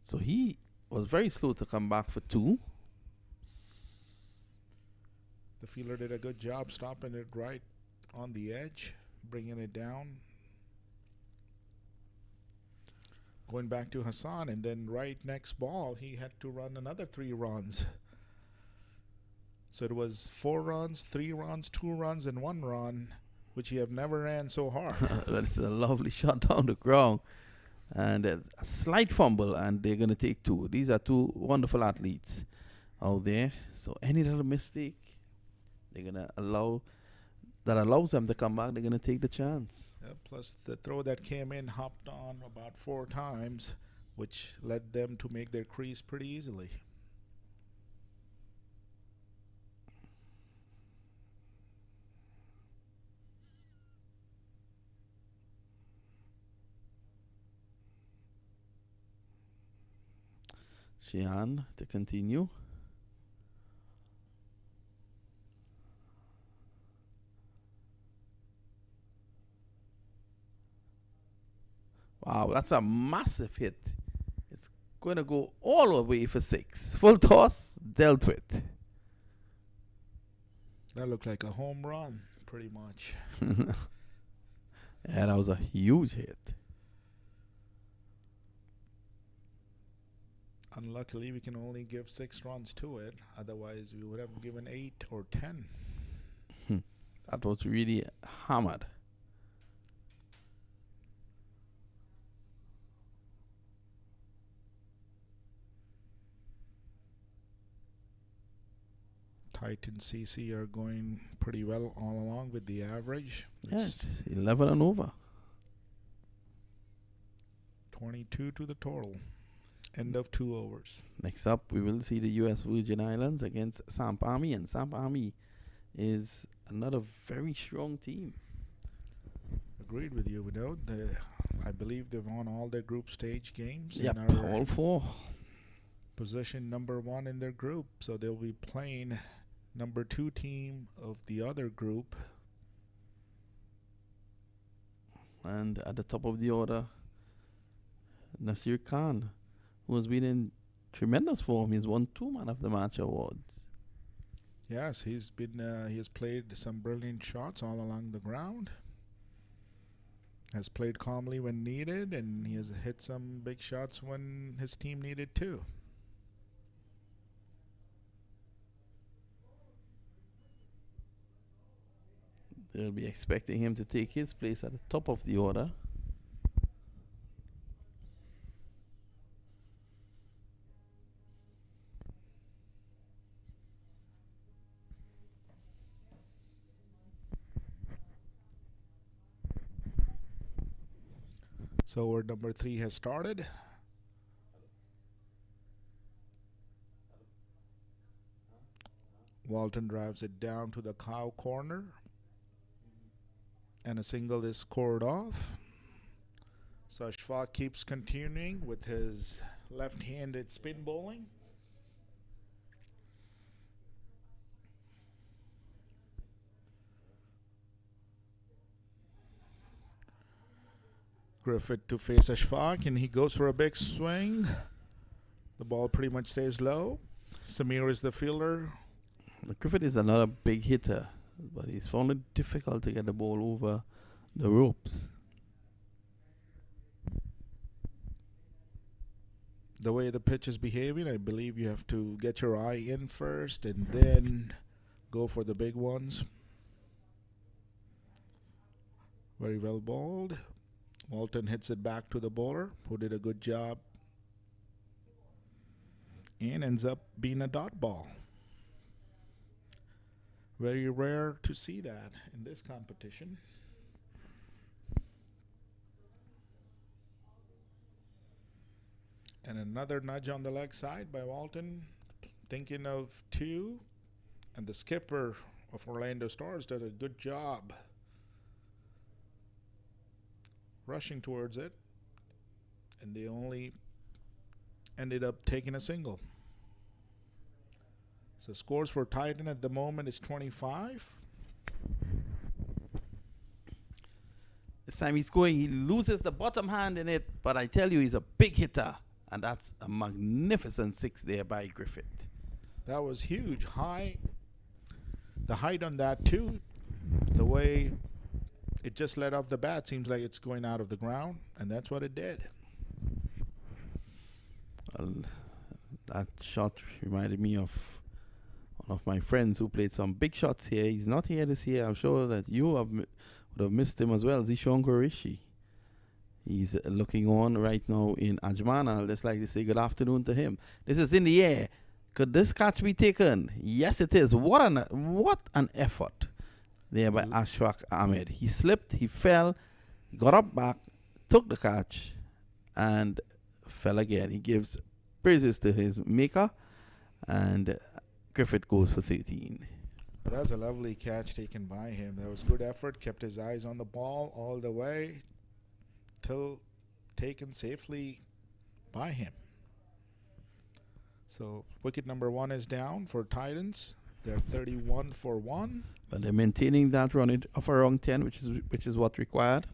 So he was very slow to come back for 2. The fielder did a good job stopping it right on the edge, bringing it down. Going back to Hassan, and then right next ball, he had to run another 3 runs. So it was 4 runs, 3 runs, 2 runs, and 1 run, which he have never ran so hard. It's a lovely shot down the ground. And a slight fumble, and they're going to take 2. These are 2 wonderful athletes out there. So any little mistake, they're going to allows them to come back. They're going to take the chance. Plus the throw that came in hopped on about 4 times, which led them to make their crease pretty easily. Sheehan to continue. Wow, that's a massive hit. It's going to go all the way for 6. Full toss, dealt with. That looked like a home run, pretty much. Yeah, that was a huge hit. Unluckily, we can only give 6 runs to it. Otherwise, we would have given 8 or 10. That was really hammered. Titan CC are going pretty well all along with the average. Yes, 11 and over. 22 to the total. End of 2 overs. Next up, we will see the U.S. Virgin Islands against Samp Army, and Samp Army is another very strong team. Agreed with you, Vinod. I believe they've won all their group stage games. Yep, and are all 4. Position number 1 in their group, so they'll be playing number 2 team of the other group. And at the top of the order, Nasir Khan, who has been in tremendous form. He's won 2 Man of the Match awards. Yes, he has played some brilliant shots all along the ground. Has played calmly when needed, and he has hit some big shots when his team needed to. They'll be expecting him to take his place at the top of the order. So over number 3 has started. Walton drives it down to the cow corner, and a single is scored off. So Ashfaq keeps continuing with his left-handed spin bowling. Griffith to face Ashfaq, and he goes for a big swing. The ball pretty much stays low. Samir is the fielder. Griffith is another big hitter, but he's found it difficult to get the ball over the ropes. The way the pitch is behaving, I believe you have to get your eye in first and then go for the big ones. Very well bowled. Walton hits it back to the bowler, who did a good job and ends up being a dot ball. Very rare to see that in this competition. And another nudge on the leg side by Walton, thinking of 2. And the skipper of Orlando Stars did a good job rushing towards it, and they only ended up taking a single. So scores for Titan at the moment is 25. This time he's going, he loses the bottom hand in it, but I tell you, he's a big hitter, and that's a magnificent 6 there by Griffith. That was huge. High. The height on that too, the way it just let off the bat, seems like it's going out of the ground, and that's what it did. That shot reminded me of one of my friends who played some big shots here. He's not here this year. I'm sure that you would have missed him as well. Zishon Qureshi. He's looking on right now in Ajman. I'll just like to say good afternoon to him. This is in the air. Could this catch be taken? Yes, it is. What an effort there by Ashfaq Ahmed. He slipped, he fell, he got up back, took the catch, and fell again. He gives praises to his maker, and Griffith goes for 13. Well, that was a lovely catch taken by him. That was good effort, kept his eyes on the ball all the way till taken safely by him. So wicket number 1 is down for Titans. They're 31 for 1. But they're maintaining that run of around 10, which is what required.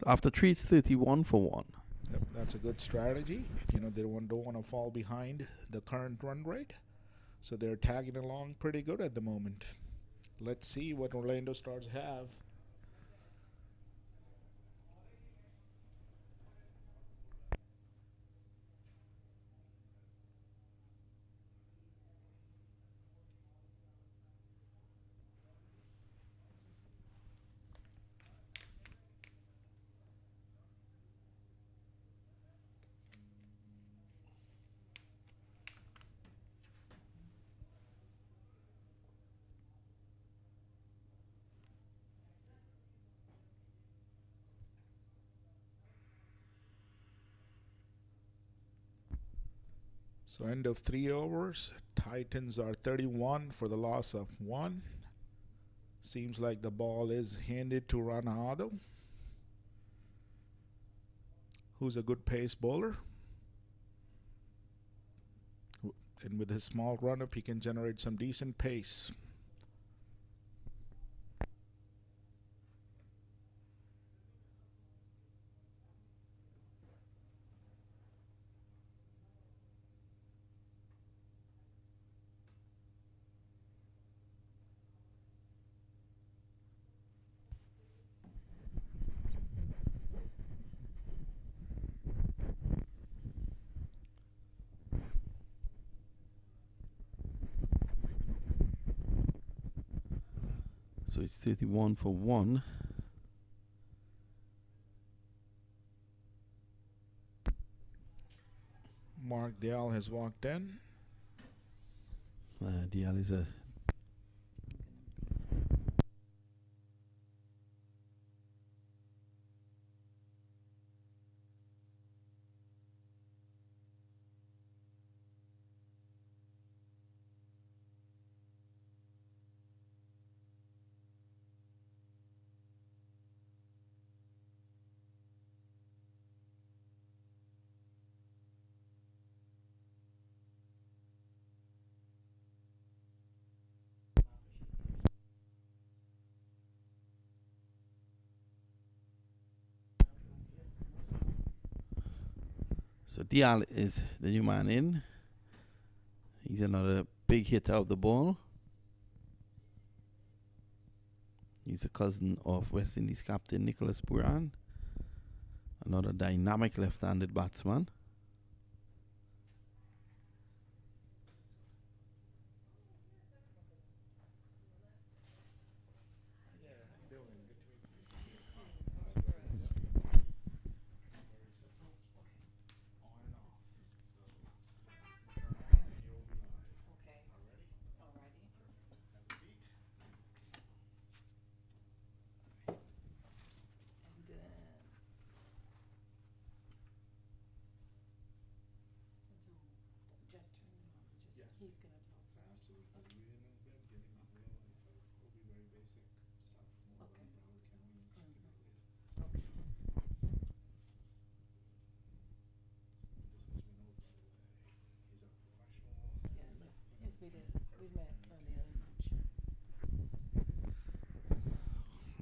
After 3, it's 31 for 1. Yep, that's a good strategy. You know, they don't want to fall behind the current run rate. So they're tagging along pretty good at the moment. Let's see what Orlando Stars have. So end of 3 overs. Titans are 31 for the loss of 1. Seems like the ball is handed to Rana Adil, who's a good pace bowler. And with his small run-up, he can generate some decent pace. So it's 31 for 1. Mark Dial has walked in. Dial is a So Dial is the new man in. He's another big hitter of the ball. He's a cousin of West Indies captain Nicholas Puran, another dynamic left-handed batsman.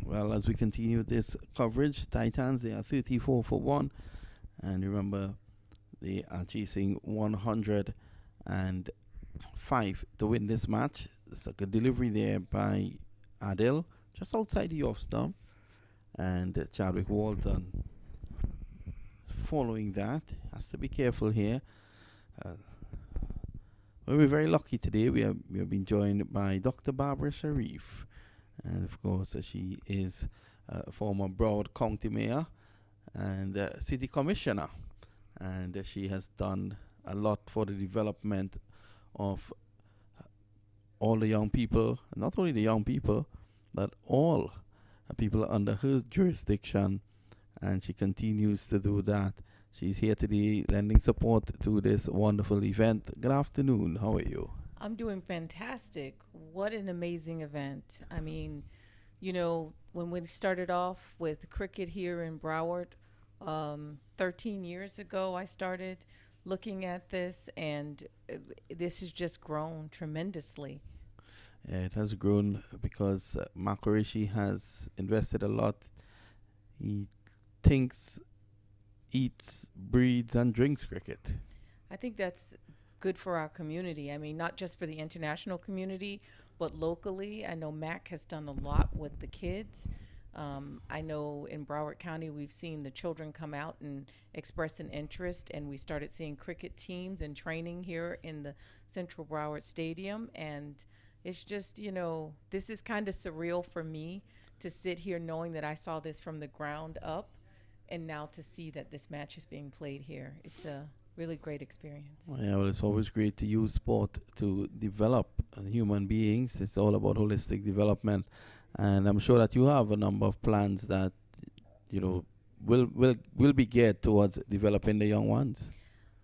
Well, as we continue this coverage, Titans, they are 34 for 1. And remember, they are chasing 105 to win this match. It's like a delivery there by Adil, just outside the off stump. And Chadwick Walton following that. Has to be careful here. We're very lucky today. We have been joined by Dr. Barbara Sharif. And of course, she is a former Broward County Mayor and City Commissioner. And she has done a lot for the development of all the young people, not only the young people, but all people under her jurisdiction. And she continues to do that. She's here today lending support to this wonderful event. Good afternoon. How are you? I'm doing fantastic. What an amazing event. I mean, you know, when we started off with cricket here in Broward, 13 years ago, I started looking at this, and this has just grown tremendously. Yeah, it has grown because Makarishi has invested a lot. He thinks, eats, breeds, and drinks cricket. I think that's good for our community. I mean, not just for the international community, but locally. I know MAQ has done a lot with the kids. I know in Broward County, we've seen the children come out and express an interest, and we started seeing cricket teams and training here in the Central Broward Stadium. And it's just, you know, this is kind of surreal for me to sit here knowing that I saw this from the ground up, and now to see that this match is being played here. It's a really great experience. Yeah, well, it's always great to use sport to develop human beings. It's all about holistic development, and I'm sure that you have a number of plans that, you know, will be geared towards developing the young ones.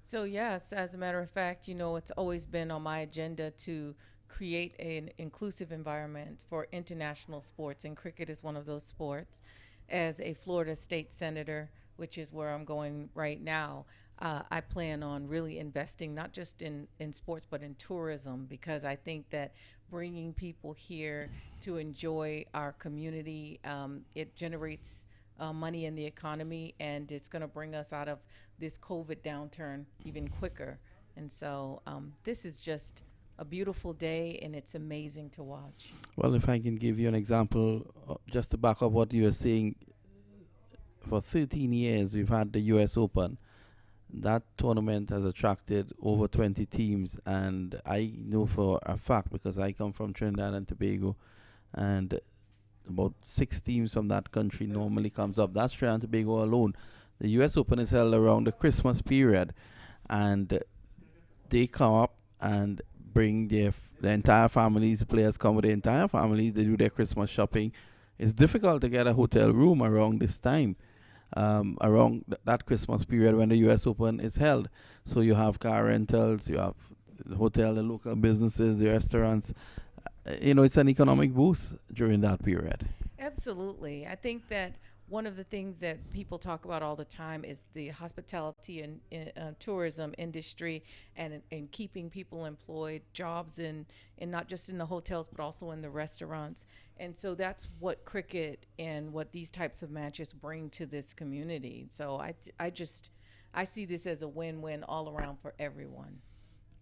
So yes, as a matter of fact, you know, it's always been on my agenda to create an inclusive environment for international sports, and cricket is one of those sports. As a Florida state senator, which is where I'm going right now, I plan on really investing not just in sports, but in tourism, because I think that bringing people here to enjoy our community, it generates money in the economy, and it's going to bring us out of this COVID downturn even quicker. And so this is just a beautiful day, and it's amazing to watch. Well, if I can give you an example, just to back up what you were saying, for 13 years we've had the US Open. That tournament has attracted over 20 teams, and I know for a fact, because I come from Trinidad and Tobago, and about 6 teams from that country normally comes up. That's Trinidad and Tobago alone. The US Open is held around the Christmas period, and they come up and bring the entire families. The players come with the entire families. They do their Christmas shopping. It's difficult to get a hotel room around this time, around that Christmas period when the US Open is held. So you have car rentals, you have the hotel, the local businesses, the restaurants. It's an economic boost during that period. Absolutely. I think that one of the things that people talk about all the time is the hospitality and tourism industry, and keeping people employed, jobs in not just in the hotels but also in the restaurants. And so that's what cricket and what these types of matches bring to this community. So I see this as a win-win all around for everyone.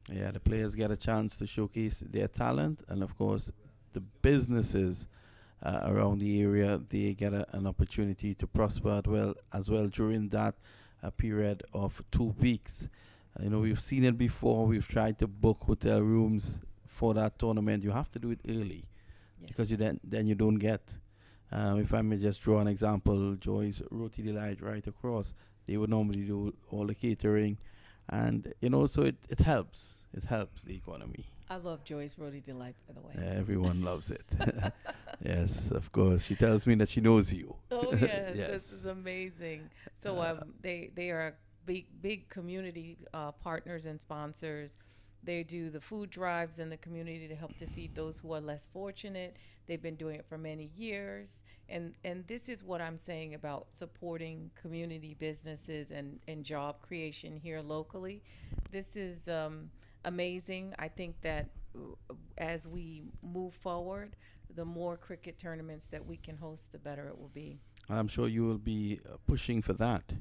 Yeah, the players get a chance to showcase their talent, and of course, the businesses around the area, they get an opportunity to prosper as well during that period of 2 weeks. We've seen it before. We've tried to book hotel rooms for that tournament. You have to do it early, because then you don't get. If I may just draw an example, Joy's Roti Delight right across, they would normally do all the catering, and so it helps. It helps the economy. I love Joy's Roti Delight, by the way. Everyone loves it. Yes, of course. She tells me that she knows you. Oh yes, Yes. this is amazing. So they are big community partners and sponsors. They do the food drives in the community to help to feed those who are less fortunate. They've been doing it for many years, and this is what I'm saying about supporting community businesses and job creation here locally. This is amazing. I think that as we move forward, the more cricket tournaments that we can host, the better it will be. I'm sure you will be pushing for that.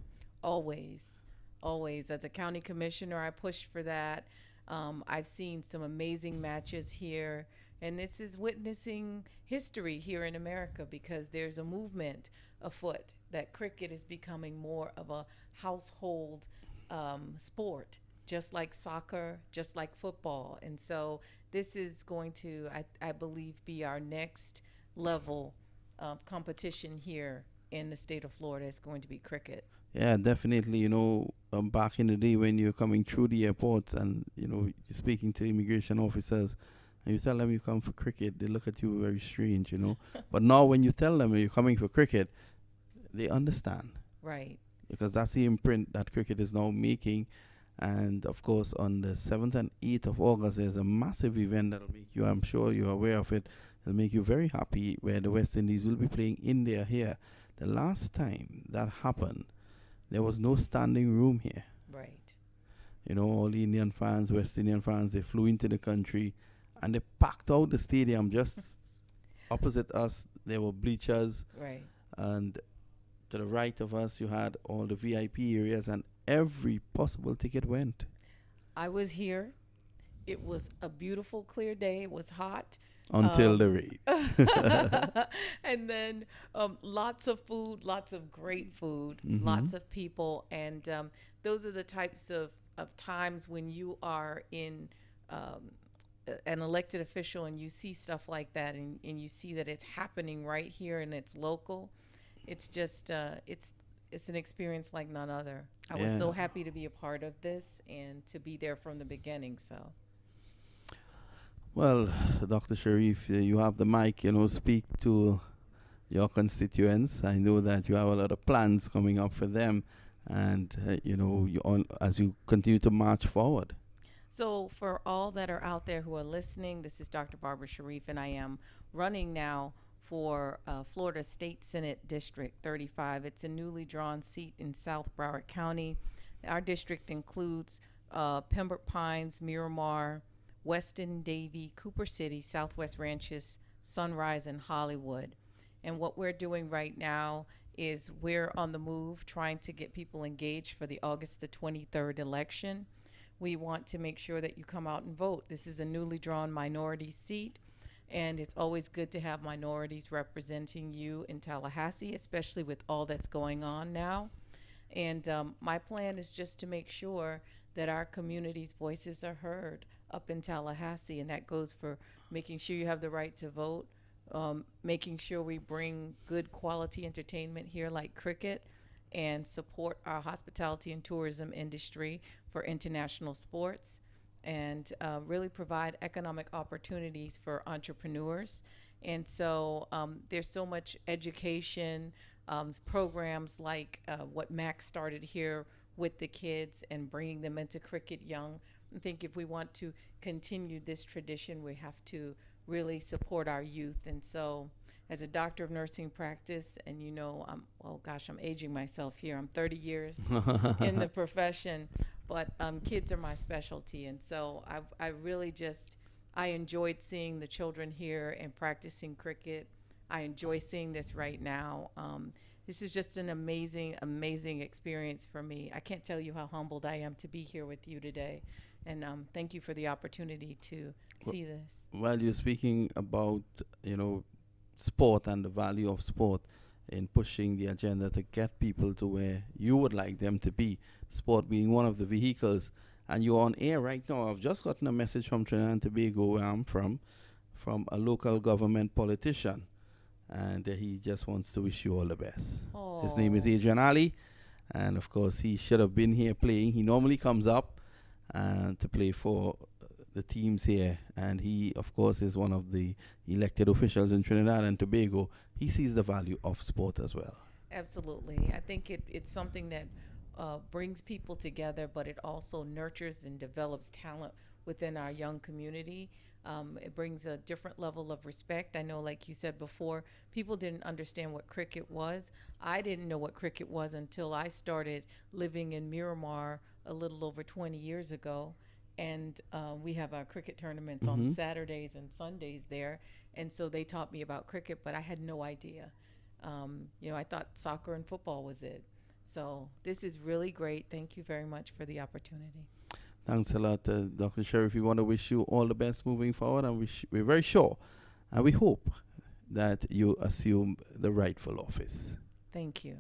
Always. As a county commissioner, I push for that. I've seen some amazing matches here, and this is witnessing history here in America, because there's a movement afoot that cricket is becoming more of a household sport, just like soccer, just like football. And so this is going to, I believe, be our next level of competition here in the state of Florida. Is going to be cricket. Yeah, definitely. Back in the day when you're coming through the airport and, you're speaking to immigration officers and you tell them you come for cricket, they look at you very strange. But now when you tell them you're coming for cricket, they understand. Right. Because that's the imprint that cricket is now making. And of course, on the 7th and 8th of August, there's a massive event that'll make you, I'm sure you're aware of it, it'll make you very happy, where the West Indies will be playing India here. The last time that happened, there was no standing room here. Right. All the Indian fans, West Indian fans, they flew into the country and they packed out the stadium. Just opposite us, there were bleachers. Right. And to the right of us, you had all the VIP areas, and every possible ticket went. I was here. It was a beautiful, clear day. It was hot. Until the rain. And then lots of food, lots of great food, Mhm. lots of people. And those are the types of times when you are in an elected official and you see stuff like that, and you see that it's happening right here and it's local. It's just, it's an experience like none other. I was so happy to be a part of this and to be there from the beginning. So. Well, Dr. Sharif, you have the mic, speak to your constituents. I know that you have a lot of plans coming up for them, and, as you continue to march forward. So for all that are out there who are listening, this is Dr. Barbara Sharif, and I am running now for Florida State Senate District 35. It's a newly drawn seat in South Broward County. Our district includes Pembroke Pines, Miramar, Weston, Davie, Cooper City, Southwest Ranches, Sunrise, and Hollywood. And what we're doing right now is we're on the move trying to get people engaged for the August the 23rd election. We want to make sure that you come out and vote. This is a newly drawn minority seat, and it's always good to have minorities representing you in Tallahassee, especially with all that's going on now. And my plan is just to make sure that our community's voices are heard up in Tallahassee, and that goes for making sure you have the right to vote, making sure we bring good quality entertainment here like cricket and support our hospitality and tourism industry for international sports and really provide economic opportunities for entrepreneurs. And so there's so much education, programs like what MAC started here with the kids and bringing them into cricket young. I think if we want to continue this tradition, we have to really support our youth. And so, as a doctor of nursing practice, and oh gosh, I'm aging myself here. I'm 30 years in the profession, but kids are my specialty. And so, I really I enjoyed seeing the children here and practicing cricket. I enjoy seeing this right now. This is just an amazing, amazing experience for me. I can't tell you how humbled I am to be here with you today. And thank you for the opportunity to see this. While you're speaking about, sport and the value of sport in pushing the agenda to get people to where you would like them to be, sport being one of the vehicles, and you're on air right now. I've just gotten a message from Trinidad and Tobago, where I'm from a local government politician, and he just wants to wish you all the best. Aww. His name is Adrian Ali, and of course he should have been here playing. He normally comes up to play for the teams here, and he of course is one of the elected officials in Trinidad and Tobago. He sees the value of sport as well. Absolutely. I think it's something that brings people together, but it also nurtures and develops talent within our young community. It brings a different level of respect. I know, like you said before, people didn't understand what cricket was. I didn't know what cricket was until I started living in Miramar a little over 20 years ago. And we have our cricket tournaments on Saturdays and Sundays there. And so they taught me about cricket, but I had no idea. I thought soccer and football was it. So this is really great. Thank you very much for the opportunity. Thanks a lot, Dr. Sheriff. We want to wish you all the best moving forward, and we're very sure and we hope that you assume the rightful office. Thank you.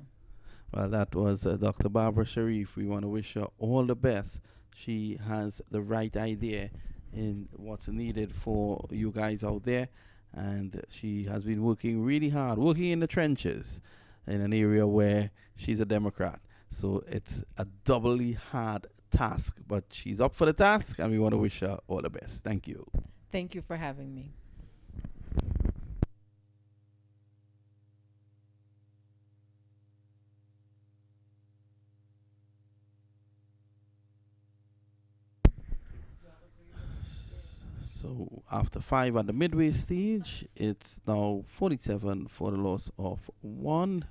Well, that was Dr. Barbara Sharif. We want to wish her all the best. She has the right idea in what's needed for you guys out there, and she has been working really hard, working in the trenches in an area where she's a Democrat. So it's a doubly hard task, but she's up for the task, and we want to wish her all the best. Thank you. Thank you for having me. So after 5 at the midway stage, it's now 47 for the loss of 1.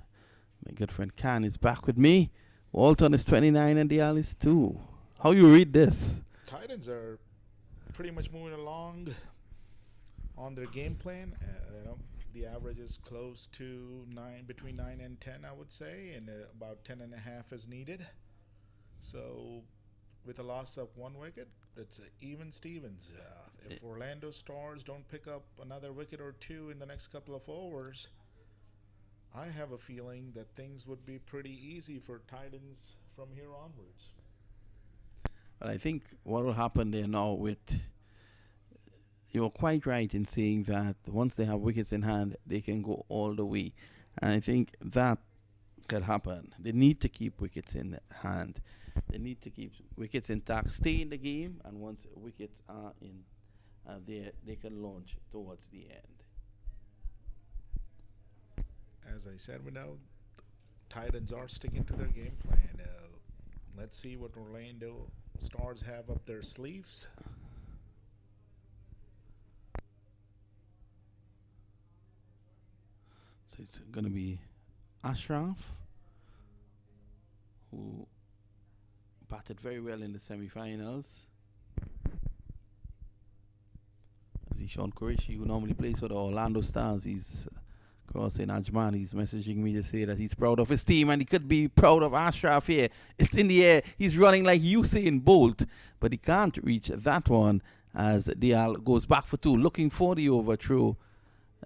My good friend Khan is back with me. Walton is 29 and Dial is 2. How you read this? Titans are pretty much moving along on their game plan. The average is close to between 9 and 10, I would say, and about 10.5 is needed. So with a loss of 1 wicket, it's even Stevens. If Orlando Stars don't pick up another wicket or 2 in the next couple of overs, I have a feeling that things would be pretty easy for Titans from here onwards. But I think what will happen there now you're quite right in saying that once they have wickets in hand, they can go all the way. And I think that could happen. They need to keep wickets in hand. They need to keep wickets intact, stay in the game, and once wickets are in there, they can launch towards the end. As I said, we know Titans are sticking to their game plan. Let's see what Orlando Stars have up their sleeves. So it's going to be Ashraf, who batted very well in the semi-finals. Sean Qureshi, who normally plays for the Orlando Stars, he's crossing Ajman. He's messaging me to say that he's proud of his team, and he could be proud of Ashraf here. It's in the air. He's running like Usain Bolt, but he can't reach that one as Dial goes back for 2, looking for the overthrow,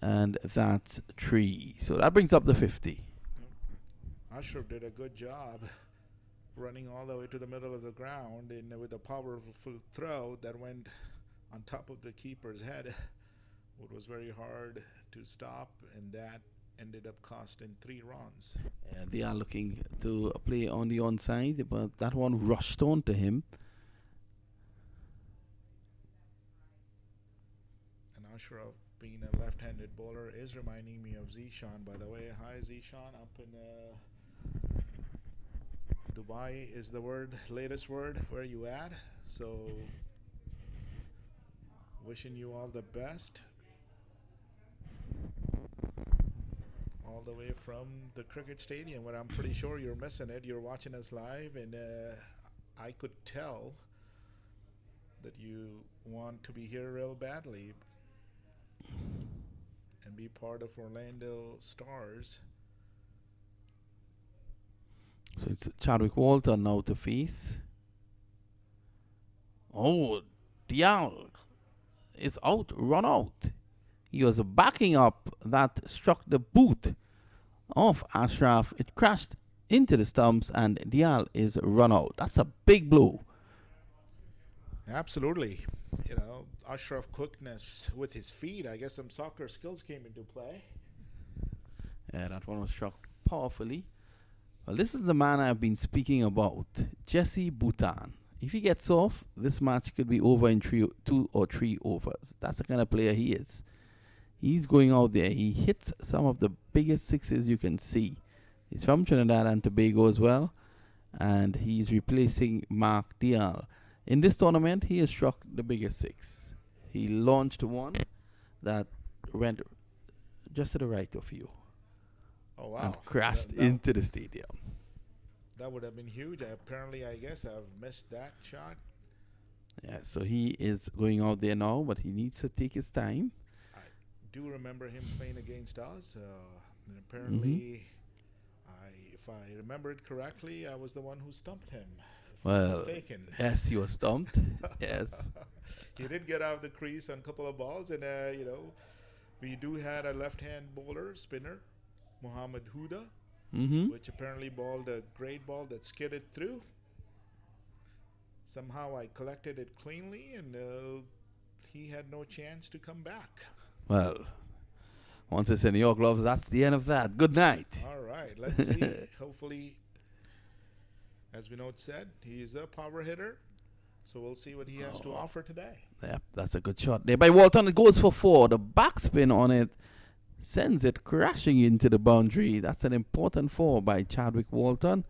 and that's 3. So that brings up the 50. Ashraf did a good job running all the way to the middle of the ground with a powerful throw that went on top of the keeper's head. It was very hard to stop, and that ended up costing 3 runs. They are looking to play on the onside, but that one rushed on to him. And Ashraf, being a left-handed bowler, is reminding me of Zishan. By the way, hi Zishan, up in Dubai is the latest word. Where you at? So, wishing you all the best. All the way from the cricket stadium, where I'm pretty sure you're missing it. You're watching us live, and I could tell that you want to be here real badly and be part of Orlando Stars. So it's Chadwick Walter now to face. Oh, Dial is out, run out. He was backing up, that struck the boot of Ashraf. It crashed into the stumps, and Dial is run out. That's a big blow. Absolutely. Ashraf quickness with his feet. I guess some soccer skills came into play. Yeah, that one was struck powerfully. Well, this is the man I've been speaking about, Jesse Bhutan. If he gets off, this match could be over in 2 or 3 overs. That's the kind of player he is. He's going out there. He hits some of the biggest sixes you can see. He's from Trinidad and Tobago as well. And he's replacing Mark Dial. In this tournament, he has struck the biggest 6. He launched one that went just to the right of you. Oh, wow. And crashed into the stadium. That would have been huge. I guess I've missed that shot. Yeah, so he is going out there now, but he needs to take his time. I do remember him playing against us. And apparently, if I remember it correctly, I was the one who stumped him. If I'm not mistaken. Yes, he was stumped. Yes. He did get out of the crease on a couple of balls, and we do had a left-hand bowler, spinner, Muhammad Huda, which apparently bowled a great ball that skidded through. Somehow I collected it cleanly, and he had no chance to come back. Well, once it's in your gloves, that's the end of that. Good night. All right, let's see. Hopefully, as Vinod said, he's a power hitter. So we'll see what he has to offer today. Yep, that's a good shot there by Walton. It goes for 4. The backspin on it sends it crashing into the boundary. That's an important 4 by Chadwick Walton.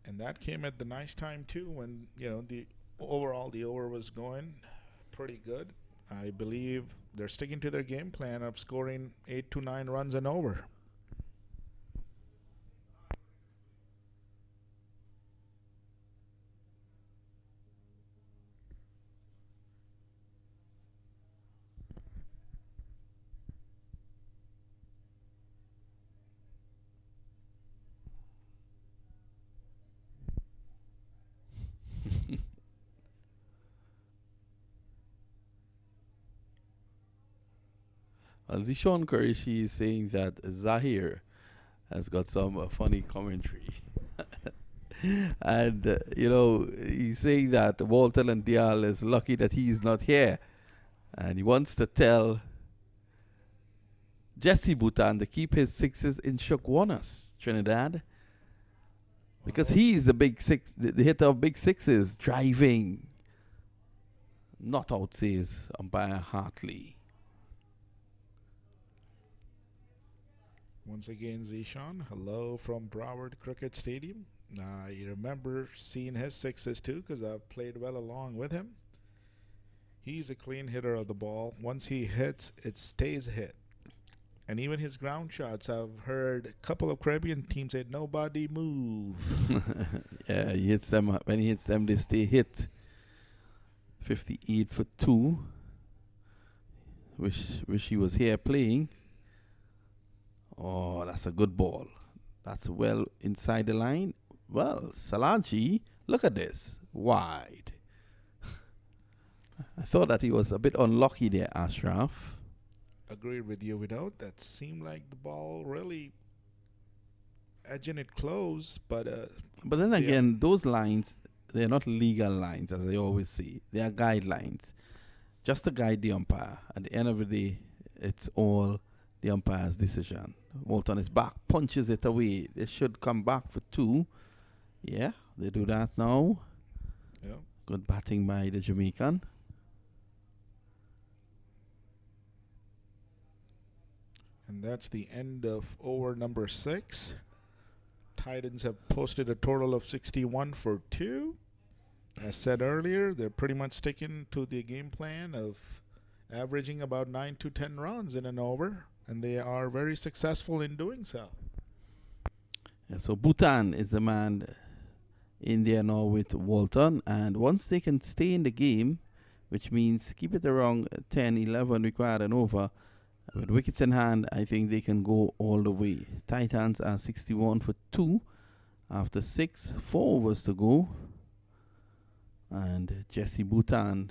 And that came at the nice time too, when the over was going pretty good. I believe they're sticking to their game plan of scoring 8 to 9 runs and over. Zishan Qureshi is saying that Zahir has got some funny commentary. And, he's saying that Walton and Dial is lucky that he's not here. And he wants to tell Jesse Bhutan to keep his 6s in Shukwanas, Trinidad. Because he's the big 6, the hitter of big 6s, driving. Not out, says umpire Hartley. Once again, Zishan, hello from Broward Cricket Stadium. I remember seeing his 6s too, because I've played well along with him. He's a clean hitter of the ball. Once he hits, it stays hit. And even his ground shots, I've heard a couple of Caribbean teams say, nobody move. Yeah, he hits them. When he hits them, they stay hit. 58 for 2. Wish he was here playing. Oh, that's a good ball. That's well inside the line. Well, Salaji, look at this. Wide. I thought that he was a bit unlucky there, Ashraf. Agreed with you, Vinod. That seemed like the ball really edging it close, but then again, those lines, they're not legal lines, as I always say. They are guidelines. just to guide the umpire. At the end of the day, it's all the umpire's decision. Walton is back, punches it away. They should come back for 2. Yeah, they do that now. Yeah. Good batting by the Jamaican. And that's the end of over number 6. Titans have posted a total of 61 for 2. As said earlier, they're pretty much sticking to the game plan of averaging about 9 to 10 runs in an over, and they are very successful in doing so. Yeah, so Bhutan is the man in there now with Walton, and once they can stay in the game, which means keep it around 10, 11 required and over, with wickets in hand, I think they can go all the way. Titans are 61 for 2 after 6, 4 overs to go. And Jesse Bhutan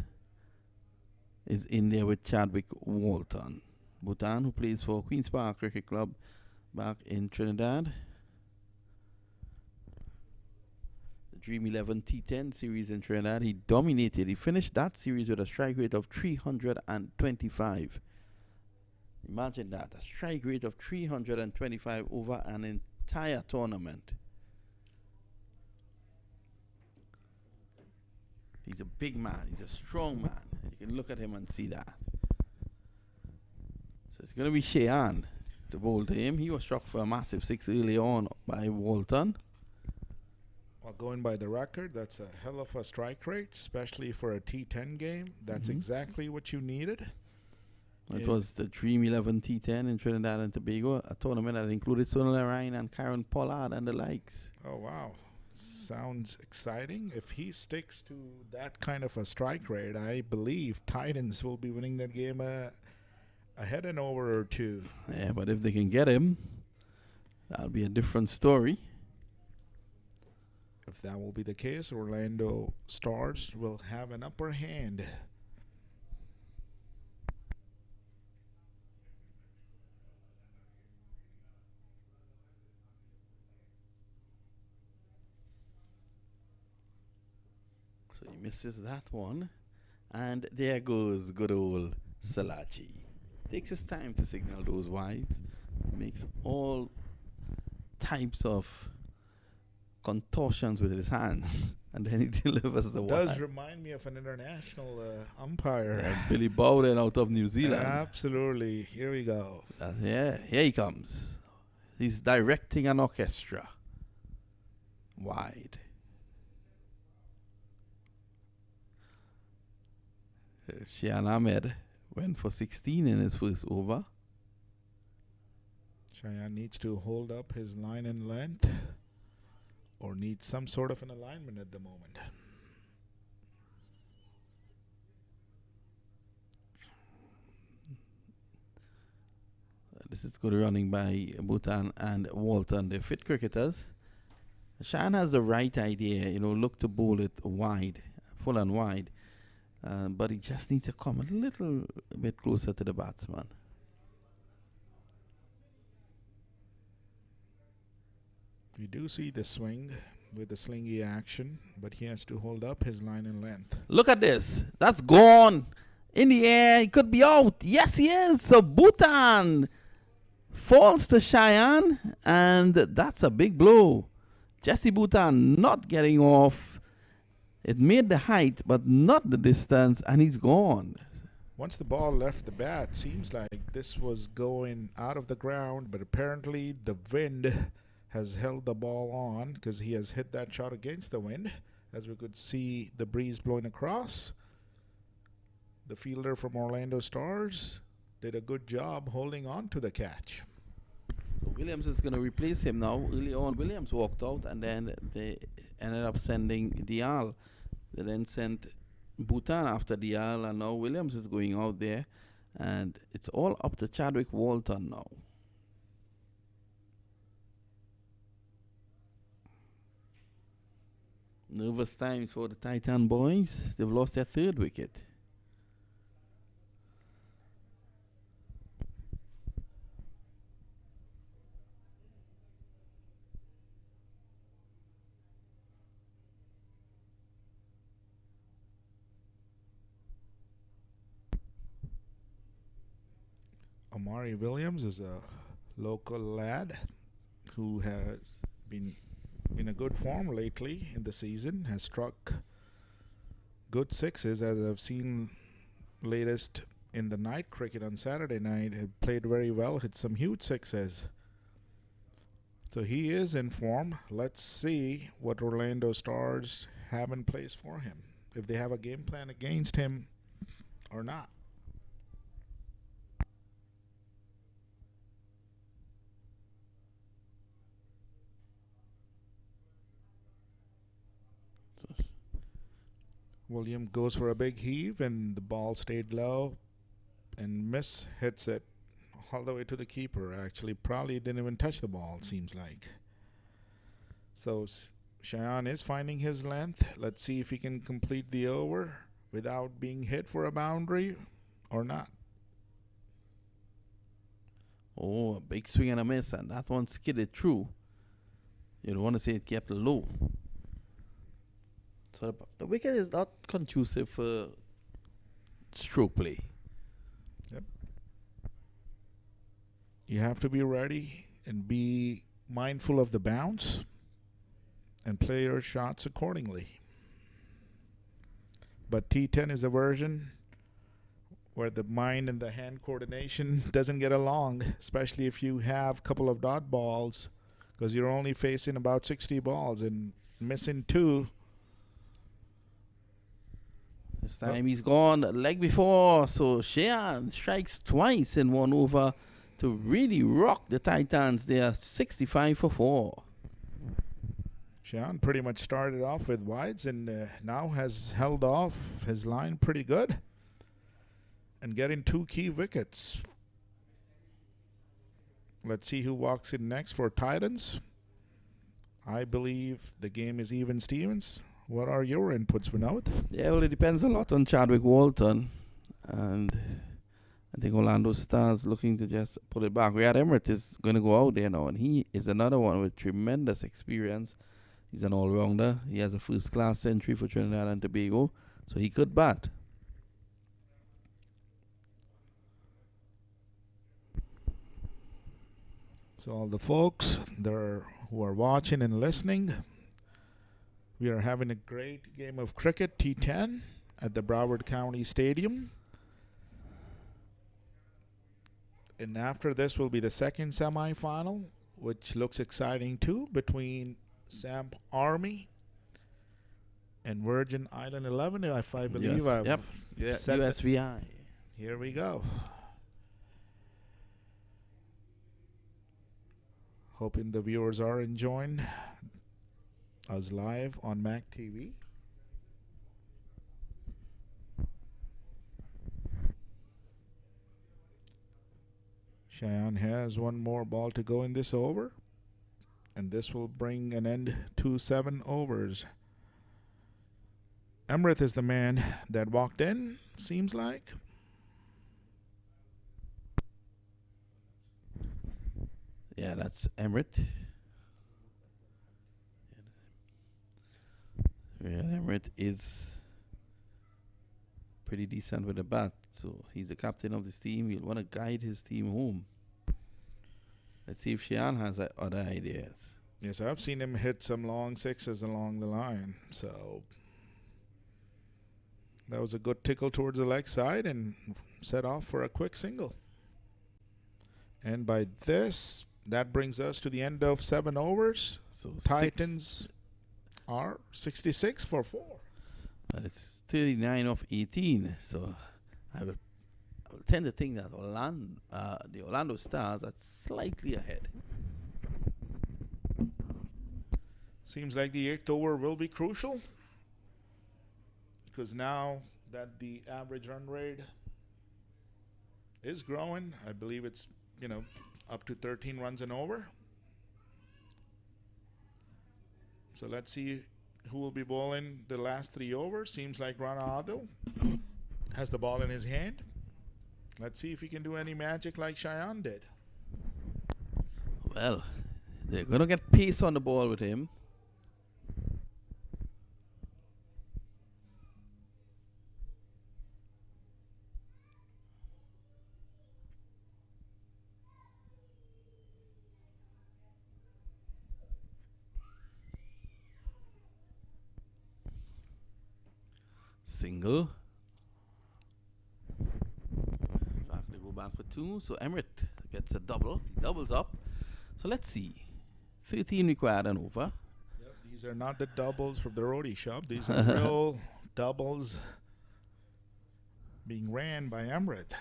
is in there with Chadwick Walton. Bhutan, who plays for Queen's Park Cricket Club back in Trinidad. The Dream 11 T10 series in Trinidad. He dominated. He finished that series with a strike rate of 325. Imagine that, a strike rate of 325 over an entire tournament. He's a big man. He's a strong man. You can look at him and see that. So it's going to be Cheyenne to bowl to him. He was struck for a massive 6 early on by Walton. Well, going by the record, that's a hell of a strike rate, especially for a T10 game. That's exactly what you needed. It was the Dream 11 T10 in Trinidad and Tobago, a tournament that included Sunil Ryan and Karen Pollard and the likes. Oh, wow. Sounds exciting. If he sticks to that kind of a strike rate, I believe Titans will be winning that game ahead and over or 2. Yeah, but if they can get him, that'll be a different story. If that will be the case, Orlando Stars will have an upper hand. So he misses that one. And there goes good old Salachi. Takes his time to signal those wides. Makes all types of contortions with his hands. And then he delivers the wide. Does remind me of an international umpire. Yeah, Billy Bowden out of New Zealand. Absolutely. Here we go. Yeah, here he comes. He's directing an orchestra. Wide. Shian Ahmed went for 16 in his first over. Cheyenne needs to hold up his line and length or needs some sort of an alignment at the moment. This is good running by Bhutan and Walton. They're fit cricketers. Cheyenne has the right idea, look to bowl it wide, full and wide. But he just needs to come a little bit closer to the batsman. We do see the swing with the slingy action, but he has to hold up his line and length. Look at this. That's gone. In the air. He could be out. Yes, he is. So Bhutan falls to Cheyenne, and that's a big blow. Jesse Bhutan not getting off. It made the height, but not the distance, and he's gone. Once the ball left the bat, seems like this was going out of the ground, but apparently the wind has held the ball on because he has hit that shot against the wind. As we could see the breeze blowing across. The fielder from Orlando Stars did a good job holding on to the catch. So Williams is going to replace him now. Early on, Williams walked out, and then they ended up sending Dial. They then sent Bhutan after Dial, and now Williams is going out there. And it's all up to Chadwick Walton now. Nervous times for the Titan boys. They've lost their 3rd wicket. Amari Williams is a local lad who has been in a good form lately in the season, has struck good sixes, as I've seen latest in the night cricket on Saturday night. Had played very well, hit some huge sixes. So he is in form. Let's see what Orlando Stars have in place for him, if they have a game plan against him or not. William goes for a big heave, and the ball stayed low, and Miss hits it all the way to the keeper. Actually, probably didn't even touch the ball, it seems like. So Cheyenne is finding his length. Let's see if he can complete the over without being hit for a boundary or not. Oh, a big swing and a miss, and that one skidded through. You don't want to say it kept low. So the wicket is not conducive for stroke play. Yep. You have to be ready and be mindful of the bounce and play your shots accordingly. But T10 is a version where the mind and the hand coordination doesn't get along, especially if you have a couple of dot balls, because you're only facing about 60 balls and missing 2. This time he's gone leg before, so Cheyenne strikes twice in 1 over to really rock the Titans. They are 65 for 4. Cheyenne pretty much started off with wides and now has held off his line pretty good and getting 2 key wickets. Let's see who walks in next for Titans. I believe the game is even Stevens. What are your inputs, Vinod? Yeah, well, it depends a lot on Chadwick Walton. And I think Orlando Stars looking to just put it back. Riyad Emirates is going to go out there now, and he is another one with tremendous experience. He's an all-rounder. He has a first-class century for Trinidad and Tobago, so he could bat. So all the folks there who are watching and listening, we are having a great game of cricket, T10, at the Broward County Stadium. And after this will be the second semifinal, which looks exciting too, between Samp Army and Virgin Island 11, if I believe I've said USVI. Here we go. Hoping the viewers are enjoying us live on MAQ TV. Cheyenne has one more ball to go in this over, and this will bring an end to 7 overs. Emirates is the man that walked in, seems like. Yeah, that's Emirates. Yeah, Emirates is pretty decent with the bat, so he's the captain of this team. He'll want to guide his team home. Let's see if Cheyenne has other ideas. Yes, I've seen him hit some long sixes along the line, so that was a good tickle towards the leg side and set off for a quick single. And by this, that brings us to the end of 7 overs. So Titans are 66 for 4. But it's 39 of 18, so I will tend to think that the Orlando Stars are slightly ahead. Seems like the 8th over will be crucial, because now that the average run rate is growing, I believe it's, up to 13 runs and over. So let's see who will be bowling the last 3 overs. Seems like Rana Adil has the ball in his hand. Let's see if he can do any magic like Cheyenne did. Well, they're going to get pace on the ball with him. single. In fact, they go back for 2. So Emirates gets a double. He doubles up. So let's see. 13 required and over. Yep, these are not the doubles from the roadie shop. These are real doubles being ran by Emirates.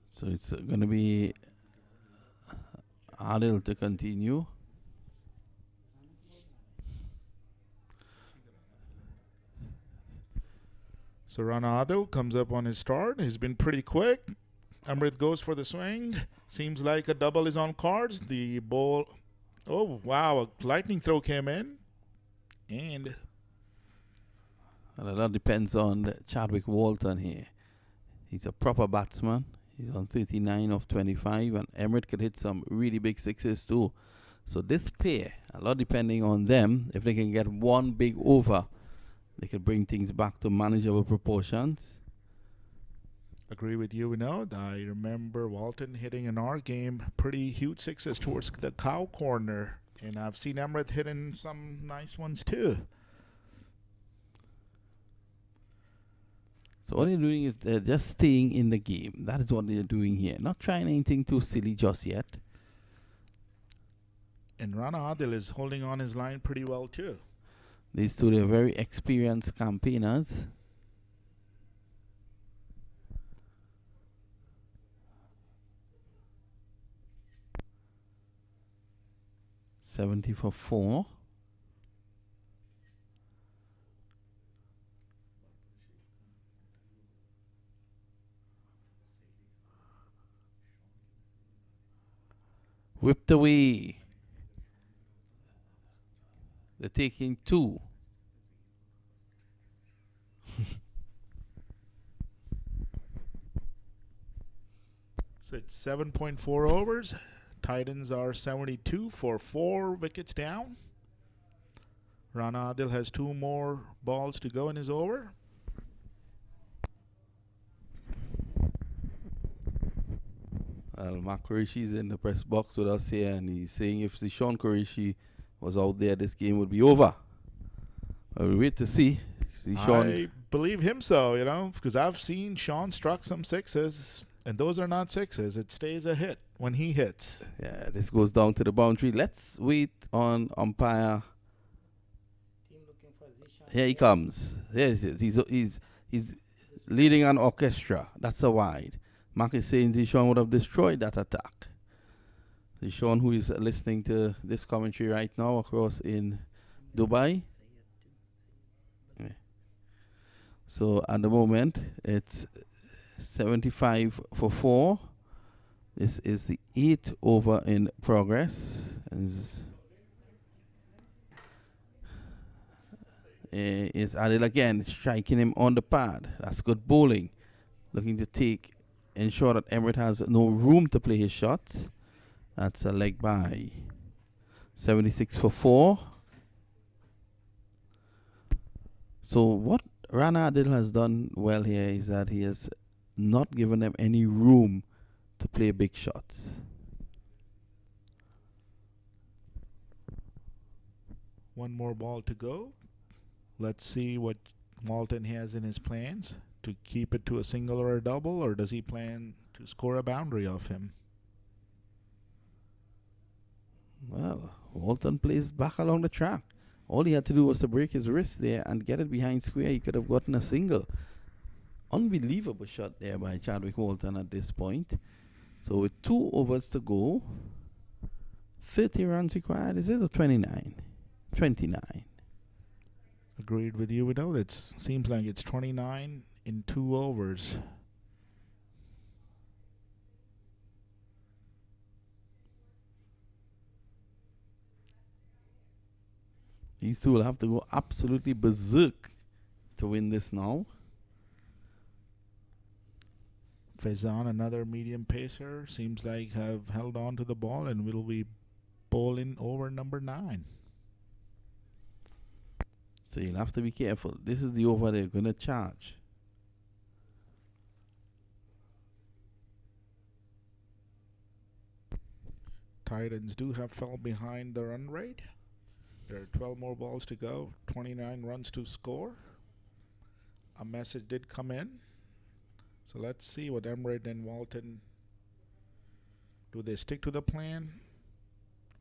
So it's going to be Adil to continue. So Rana Adil comes up on his start. He's been pretty quick. Amrit goes for the swing. Seems like a double is on cards. The ball. Oh, wow. A lightning throw came in. And a lot depends on Chadwick Walton here. He's a proper batsman. He's on 39 of 25. And Emirates could hit some really big sixes too. So this pair, a lot depending on them. If they can get one big over, they could bring things back to manageable proportions. Agree with you, Vinod. I remember Walton hitting in our game pretty huge sixes towards the cow corner. And I've seen Emirates hitting some nice ones too. So what they're doing is they're just staying in the game. That is what they're doing here. Not trying anything too silly just yet. And Rana Adil is holding on his line pretty well too. These two, they're very experienced campaigners. $70 for 4. Whipped away. They're taking 2. So it's 7.4 overs. Titans are 72 for 4 wickets down. Rana Adil has 2 more balls to go in his over. Well, Mark Qureishi's in the press box with us here, and he's saying if Sean Qureishi was out there, this game would be over. Well, we'll wait to see. I believe him so, you know, because I've seen Sean struck some sixes, and those are not sixes. It stays a hit when he hits. Yeah, this goes down to the boundary. Let's wait on umpire. Here he comes. Here he is. He's leading an orchestra. That's a wide. Mark is saying Zishan would have destroyed that attack. Zishan, who is listening to this commentary right now across in Dubai. Yeah. So at the moment, it's 75 for 4. This is the 8th over in progress. Is Adil again striking him on the pad. That's good bowling. Looking to ensure that Emirates has no room to play his shots. That's a leg by. 76 for 4. So what Rana Adil has done well here is that he has not given them any room to play big shots. One more ball to go. Let's see what Walton has in his plans. To keep it to a single or a double, or does he plan to score a boundary off him? Well, Walton plays back along the track. All he had to do was to break his wrist there and get it behind square. He could have gotten a single. Unbelievable shot there by Chadwick Walton at this point. So with 2 overs to go, 30 runs required. Is it or 29? 29. Agreed with you, Widow. It seems like it's 29 in 2 overs. These two will have to go absolutely berserk to win this now. Faizan, another medium pacer, seems like have held on to the ball and will be bowling over number 9. So you'll have to be careful. This is the over they're going to charge. Titans do have fell behind the run rate. There are 12 more balls to go, 29 runs to score. A message did come in. So let's see what Emmerich and Walton, do they stick to the plan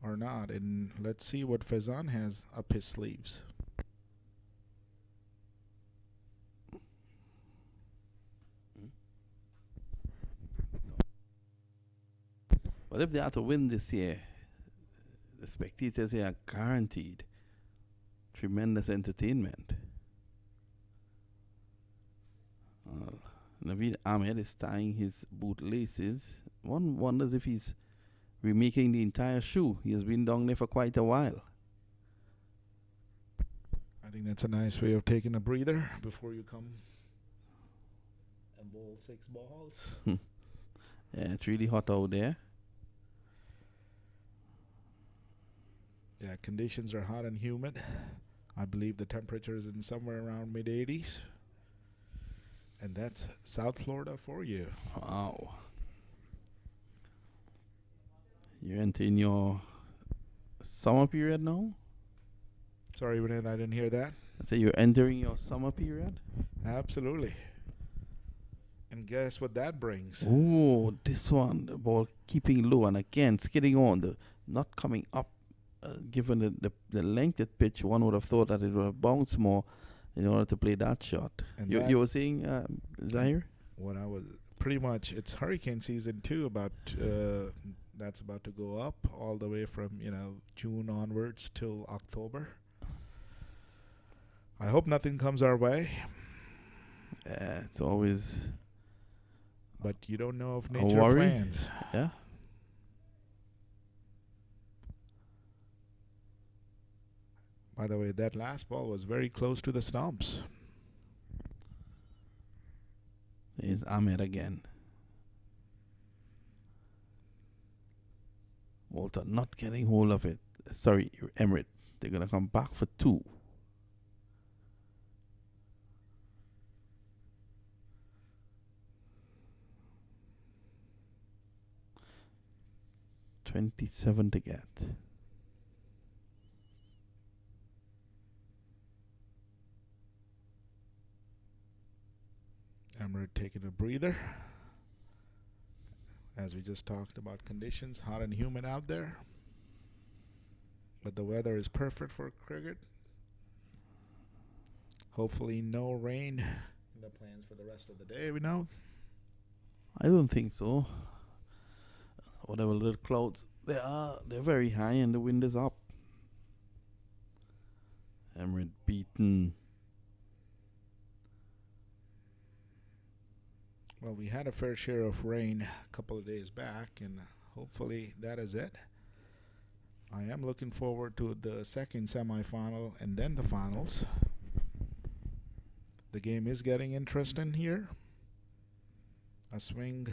or not? And let's see what Faizan has up his sleeves. But if they have to win this year, the spectators here are guaranteed tremendous entertainment. Naveed Ahmed is tying his boot laces. One wonders if he's remaking the entire shoe. He has been down there for quite a while. I think that's a nice way of taking a breather before you come and bowl 6 balls. Yeah, it's really hot out there. Yeah, conditions are hot and humid. I believe the temperature is in somewhere around mid-80s. And that's South Florida for you. Wow. You're entering your summer period now? Sorry, Renee, I didn't hear that. I say you're entering your summer period? Absolutely. And guess what that brings? Oh, this one, the ball keeping low and again skidding on, not coming up. Given the length of pitch, one would have thought that it would have bounced more in order to play that shot. And you were saying, Zahir? What I was pretty much, it's hurricane season too. That's about to go up all the way from June onwards till October. I hope nothing comes our way. It's always. But you don't know if nature plans. Yeah. By the way, that last ball was very close to the stumps. There's Ahmed again. Walter not getting hold of it. Sorry, Emmerich. They're going to come back for 2. $27 to get. Emmerich taking a breather. As we just talked about conditions, hot and humid out there. But the weather is perfect for cricket. Hopefully no rain in the plans for the rest of the day, we know. I don't think so. Whatever little clouds there are, they're very high and the wind is up. Emmerich beaten. Well, we had a fair share of rain a couple of days back, and hopefully that is it. I am looking forward to the second semifinal and then the finals. The game is getting interesting here. A swing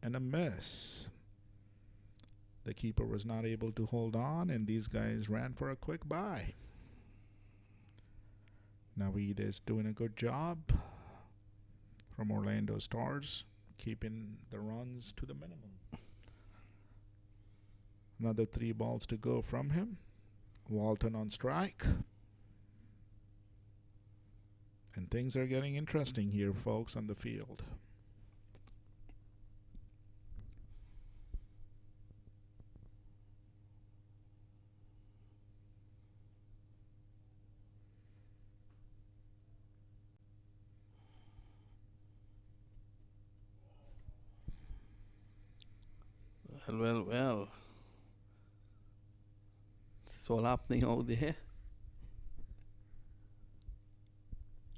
and a miss. The keeper was not able to hold on, and these guys ran for a quick bye. Naveed is doing a good job from Orlando Stars, keeping the runs to the minimum. Another 3 balls to go from him. Walton on strike. And things are getting interesting here, folks, on the field. Well. It's all happening out there.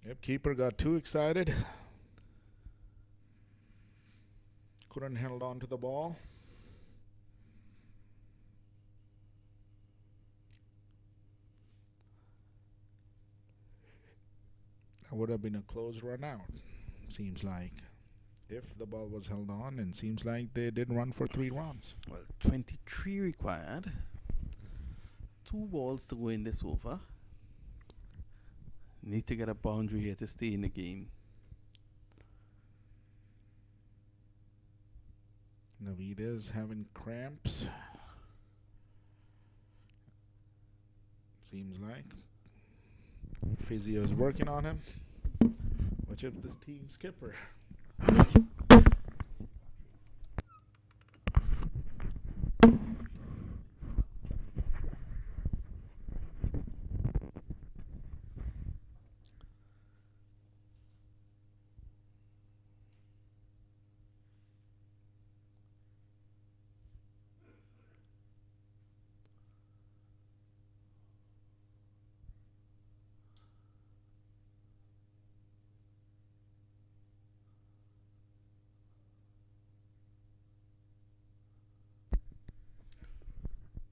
Yep, keeper got too excited. Couldn't hold on to the ball. That would have been a close run out, seems like. If the ball was held on, and seems like they did run for 3 runs. Well, 23 required. 2 balls to go in this over. Need to get a boundary here to stay in the game. Naveed is having cramps. Seems like physio is working on him. Watch out, this team skipper.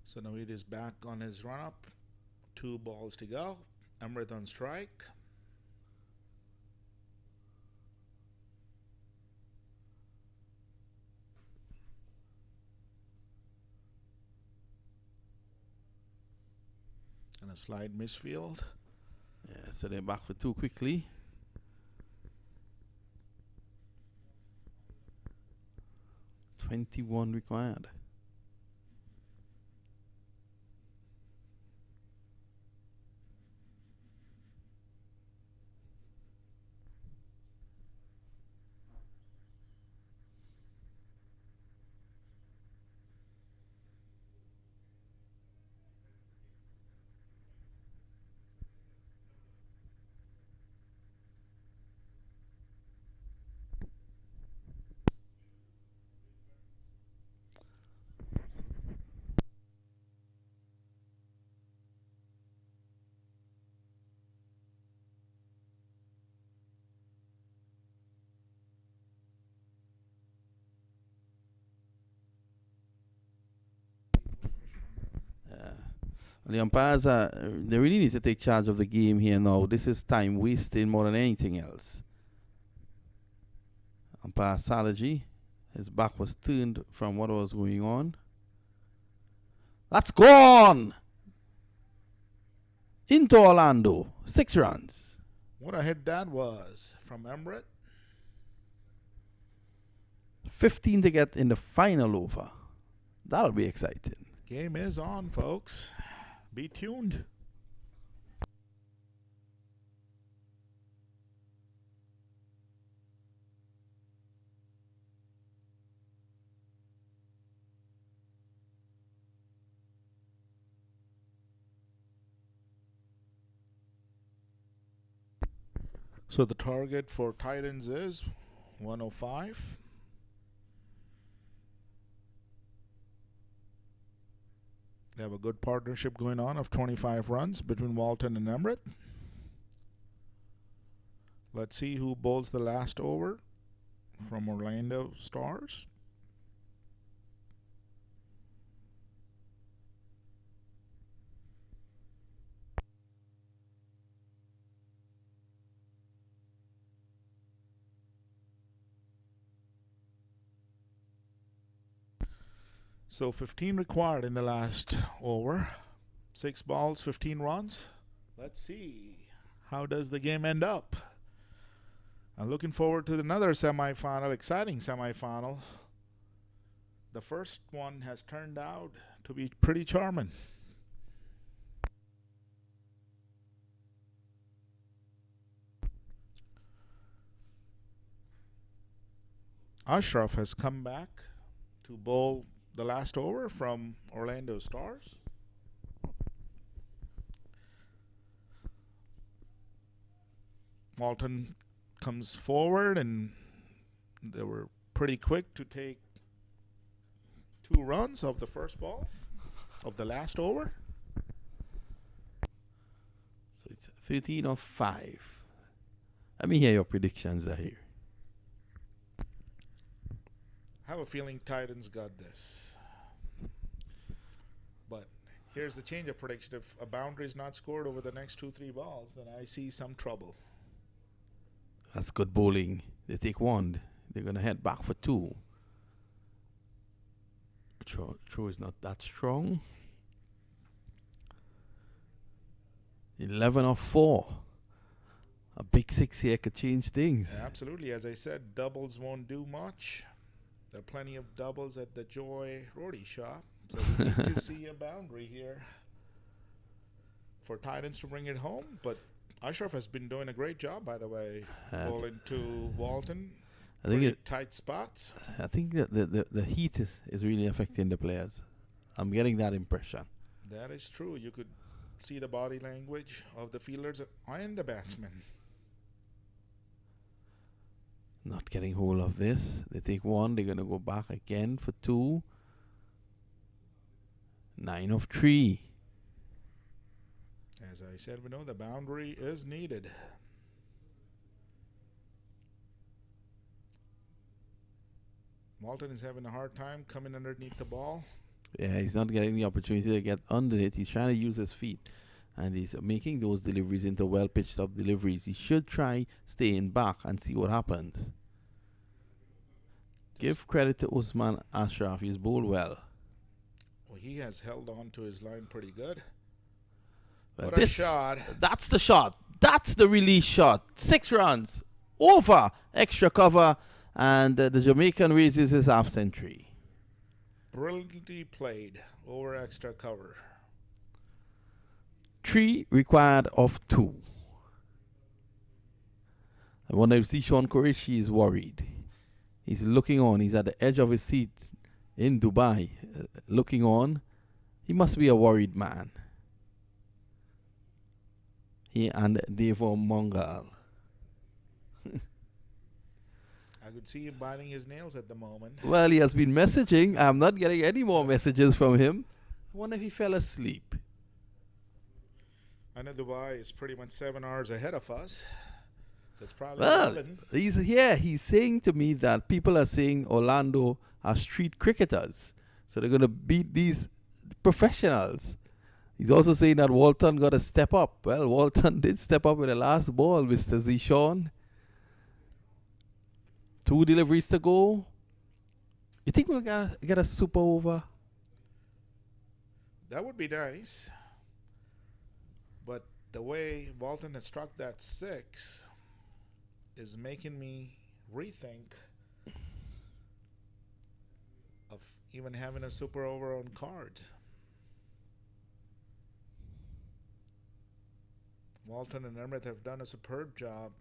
So Naveed is back on his run up. 2 balls to go. Amrit on strike. And a slide misfield. Yeah, so they're back for 2 quickly. $21 required. The umpires they really need to take charge of the game here now. This is time wasting more than anything else. Umpire Salaji, his back was turned from what was going on. That's gone! Into Orlando. 6 runs. What a hit that was from Amrit. 15 to get in the final over. That'll be exciting. Game is on, folks. Be tuned. So the target for Titans is 105. They have a good partnership going on of 25 runs between Walton and Amrit. Let's see who bowls the last over from Orlando Stars. So 15 required in the last over. 6 balls, 15 runs. Let's see. How does the game end up? I'm looking forward to another semifinal, exciting semifinal. The first one has turned out to be pretty charming. Ashraf has come back to bowl the last over from Orlando Stars. Walton comes forward, and they were pretty quick to take 2 runs of the first ball of the last over. So it's 13 of 5. Let me hear your predictions here. I have a feeling Titans got this. But here's the change of prediction. If a boundary is not scored over the next 2-3 balls, then I see some trouble. That's good bowling. They take 1. They're going to head back for 2. Throw is not that strong. 11 of 4. A big 6 here could change things. Yeah, absolutely. As I said, doubles won't do much. There are plenty of doubles at the Joy Roti shop. So we need to see a boundary here for Titans to bring it home. But Ashraf has been doing a great job, by the way, bowling to Walton. I think tight spots. I think that the heat is really affecting the players. I'm getting that impression. That is true. You could see the body language of the fielders and the batsmen. Not getting hold of this. They take one. They're going to go back again for two. 9 of 3. As I said, we know the boundary is needed. Walton is having a hard time coming underneath the ball. Yeah, he's not getting the opportunity to get under it. He's trying to use his feet. And he's making those deliveries into well-pitched up deliveries. He should try staying back and see what happens. Give credit to Usman Ashraf. He's bowled well. Well, he has held on to his line pretty good. Well, What a shot. That's the shot. That's the release shot. 6 runs. Over. Extra cover. And the Jamaican raises his half century. Brilliantly played. Over extra cover. 3 required of 2. I wonder if Zishan Qureshi is worried. He's looking on. He's at the edge of his seat in Dubai, looking on. He must be a worried man. He and Devo Mongal. I could see him biting his nails at the moment. Well, he has been messaging. I'm not getting any more messages from him. I wonder if he fell asleep. I know Dubai is pretty much 7 hours ahead of us. So it's probably Well, 11. he's saying to me that people are saying Orlando are street cricketers. So they're going to beat these professionals. He's also saying that Walton got to step up. Well, Walton did step up with the last ball, Mr. Zishan. 2 deliveries to go. You think we'll get a super over? That would be nice. But the way Walton has struck that 6 is making me rethink of even having a super over on card. Walton and Emirates have done a superb job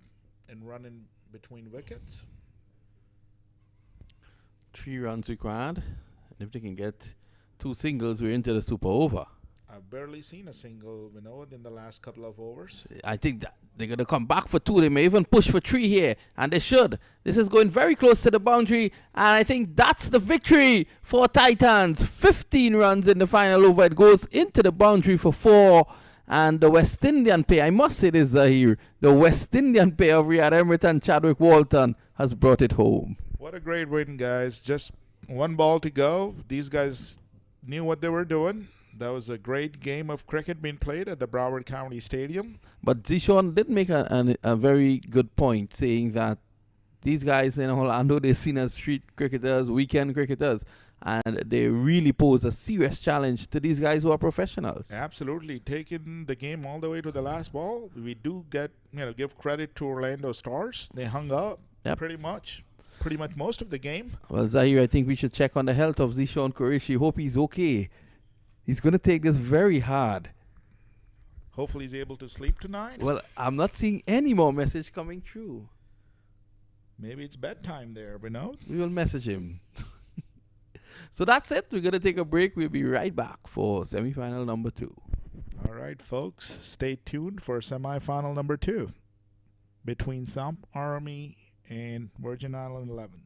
in running between wickets. 3 runs required. And if they can get 2 singles, we're into the super over. I've barely seen a single, in the last couple of overs. I think that they're going to come back for 2. They may even push for 3 here. And they should. This is going very close to the boundary. And I think that's the victory for Titans. 15 runs in the final over. It goes into the boundary for 4. And the West Indian pair, I must say this, Zahir, the West Indian pair of Riyad Emirates and Chadwick Walton has brought it home. What a great win, guys. Just 1 ball to go. These guys knew what they were doing. That was a great game of cricket being played at the Broward County Stadium. But Zishan did make a very good point, saying that these guys in Orlando, they're seen as street cricketers, weekend cricketers, and they really pose a serious challenge to these guys who are professionals. Absolutely. Taking the game all the way to the last ball. We do give credit to Orlando Stars. They hung up pretty much most of the game. Well, Zahir, I think we should check on the health of Zishan Qureshi. Hope he's okay. He's going to take this very hard. Hopefully he's able to sleep tonight. Well, I'm not seeing any more message coming through. Maybe it's bedtime there, Vinod. We will message him. So that's it. We're going to take a break. We'll be right back for semifinal number 2. All right, folks. Stay tuned for semifinal number 2 between Samp Army and Virgin Island 11.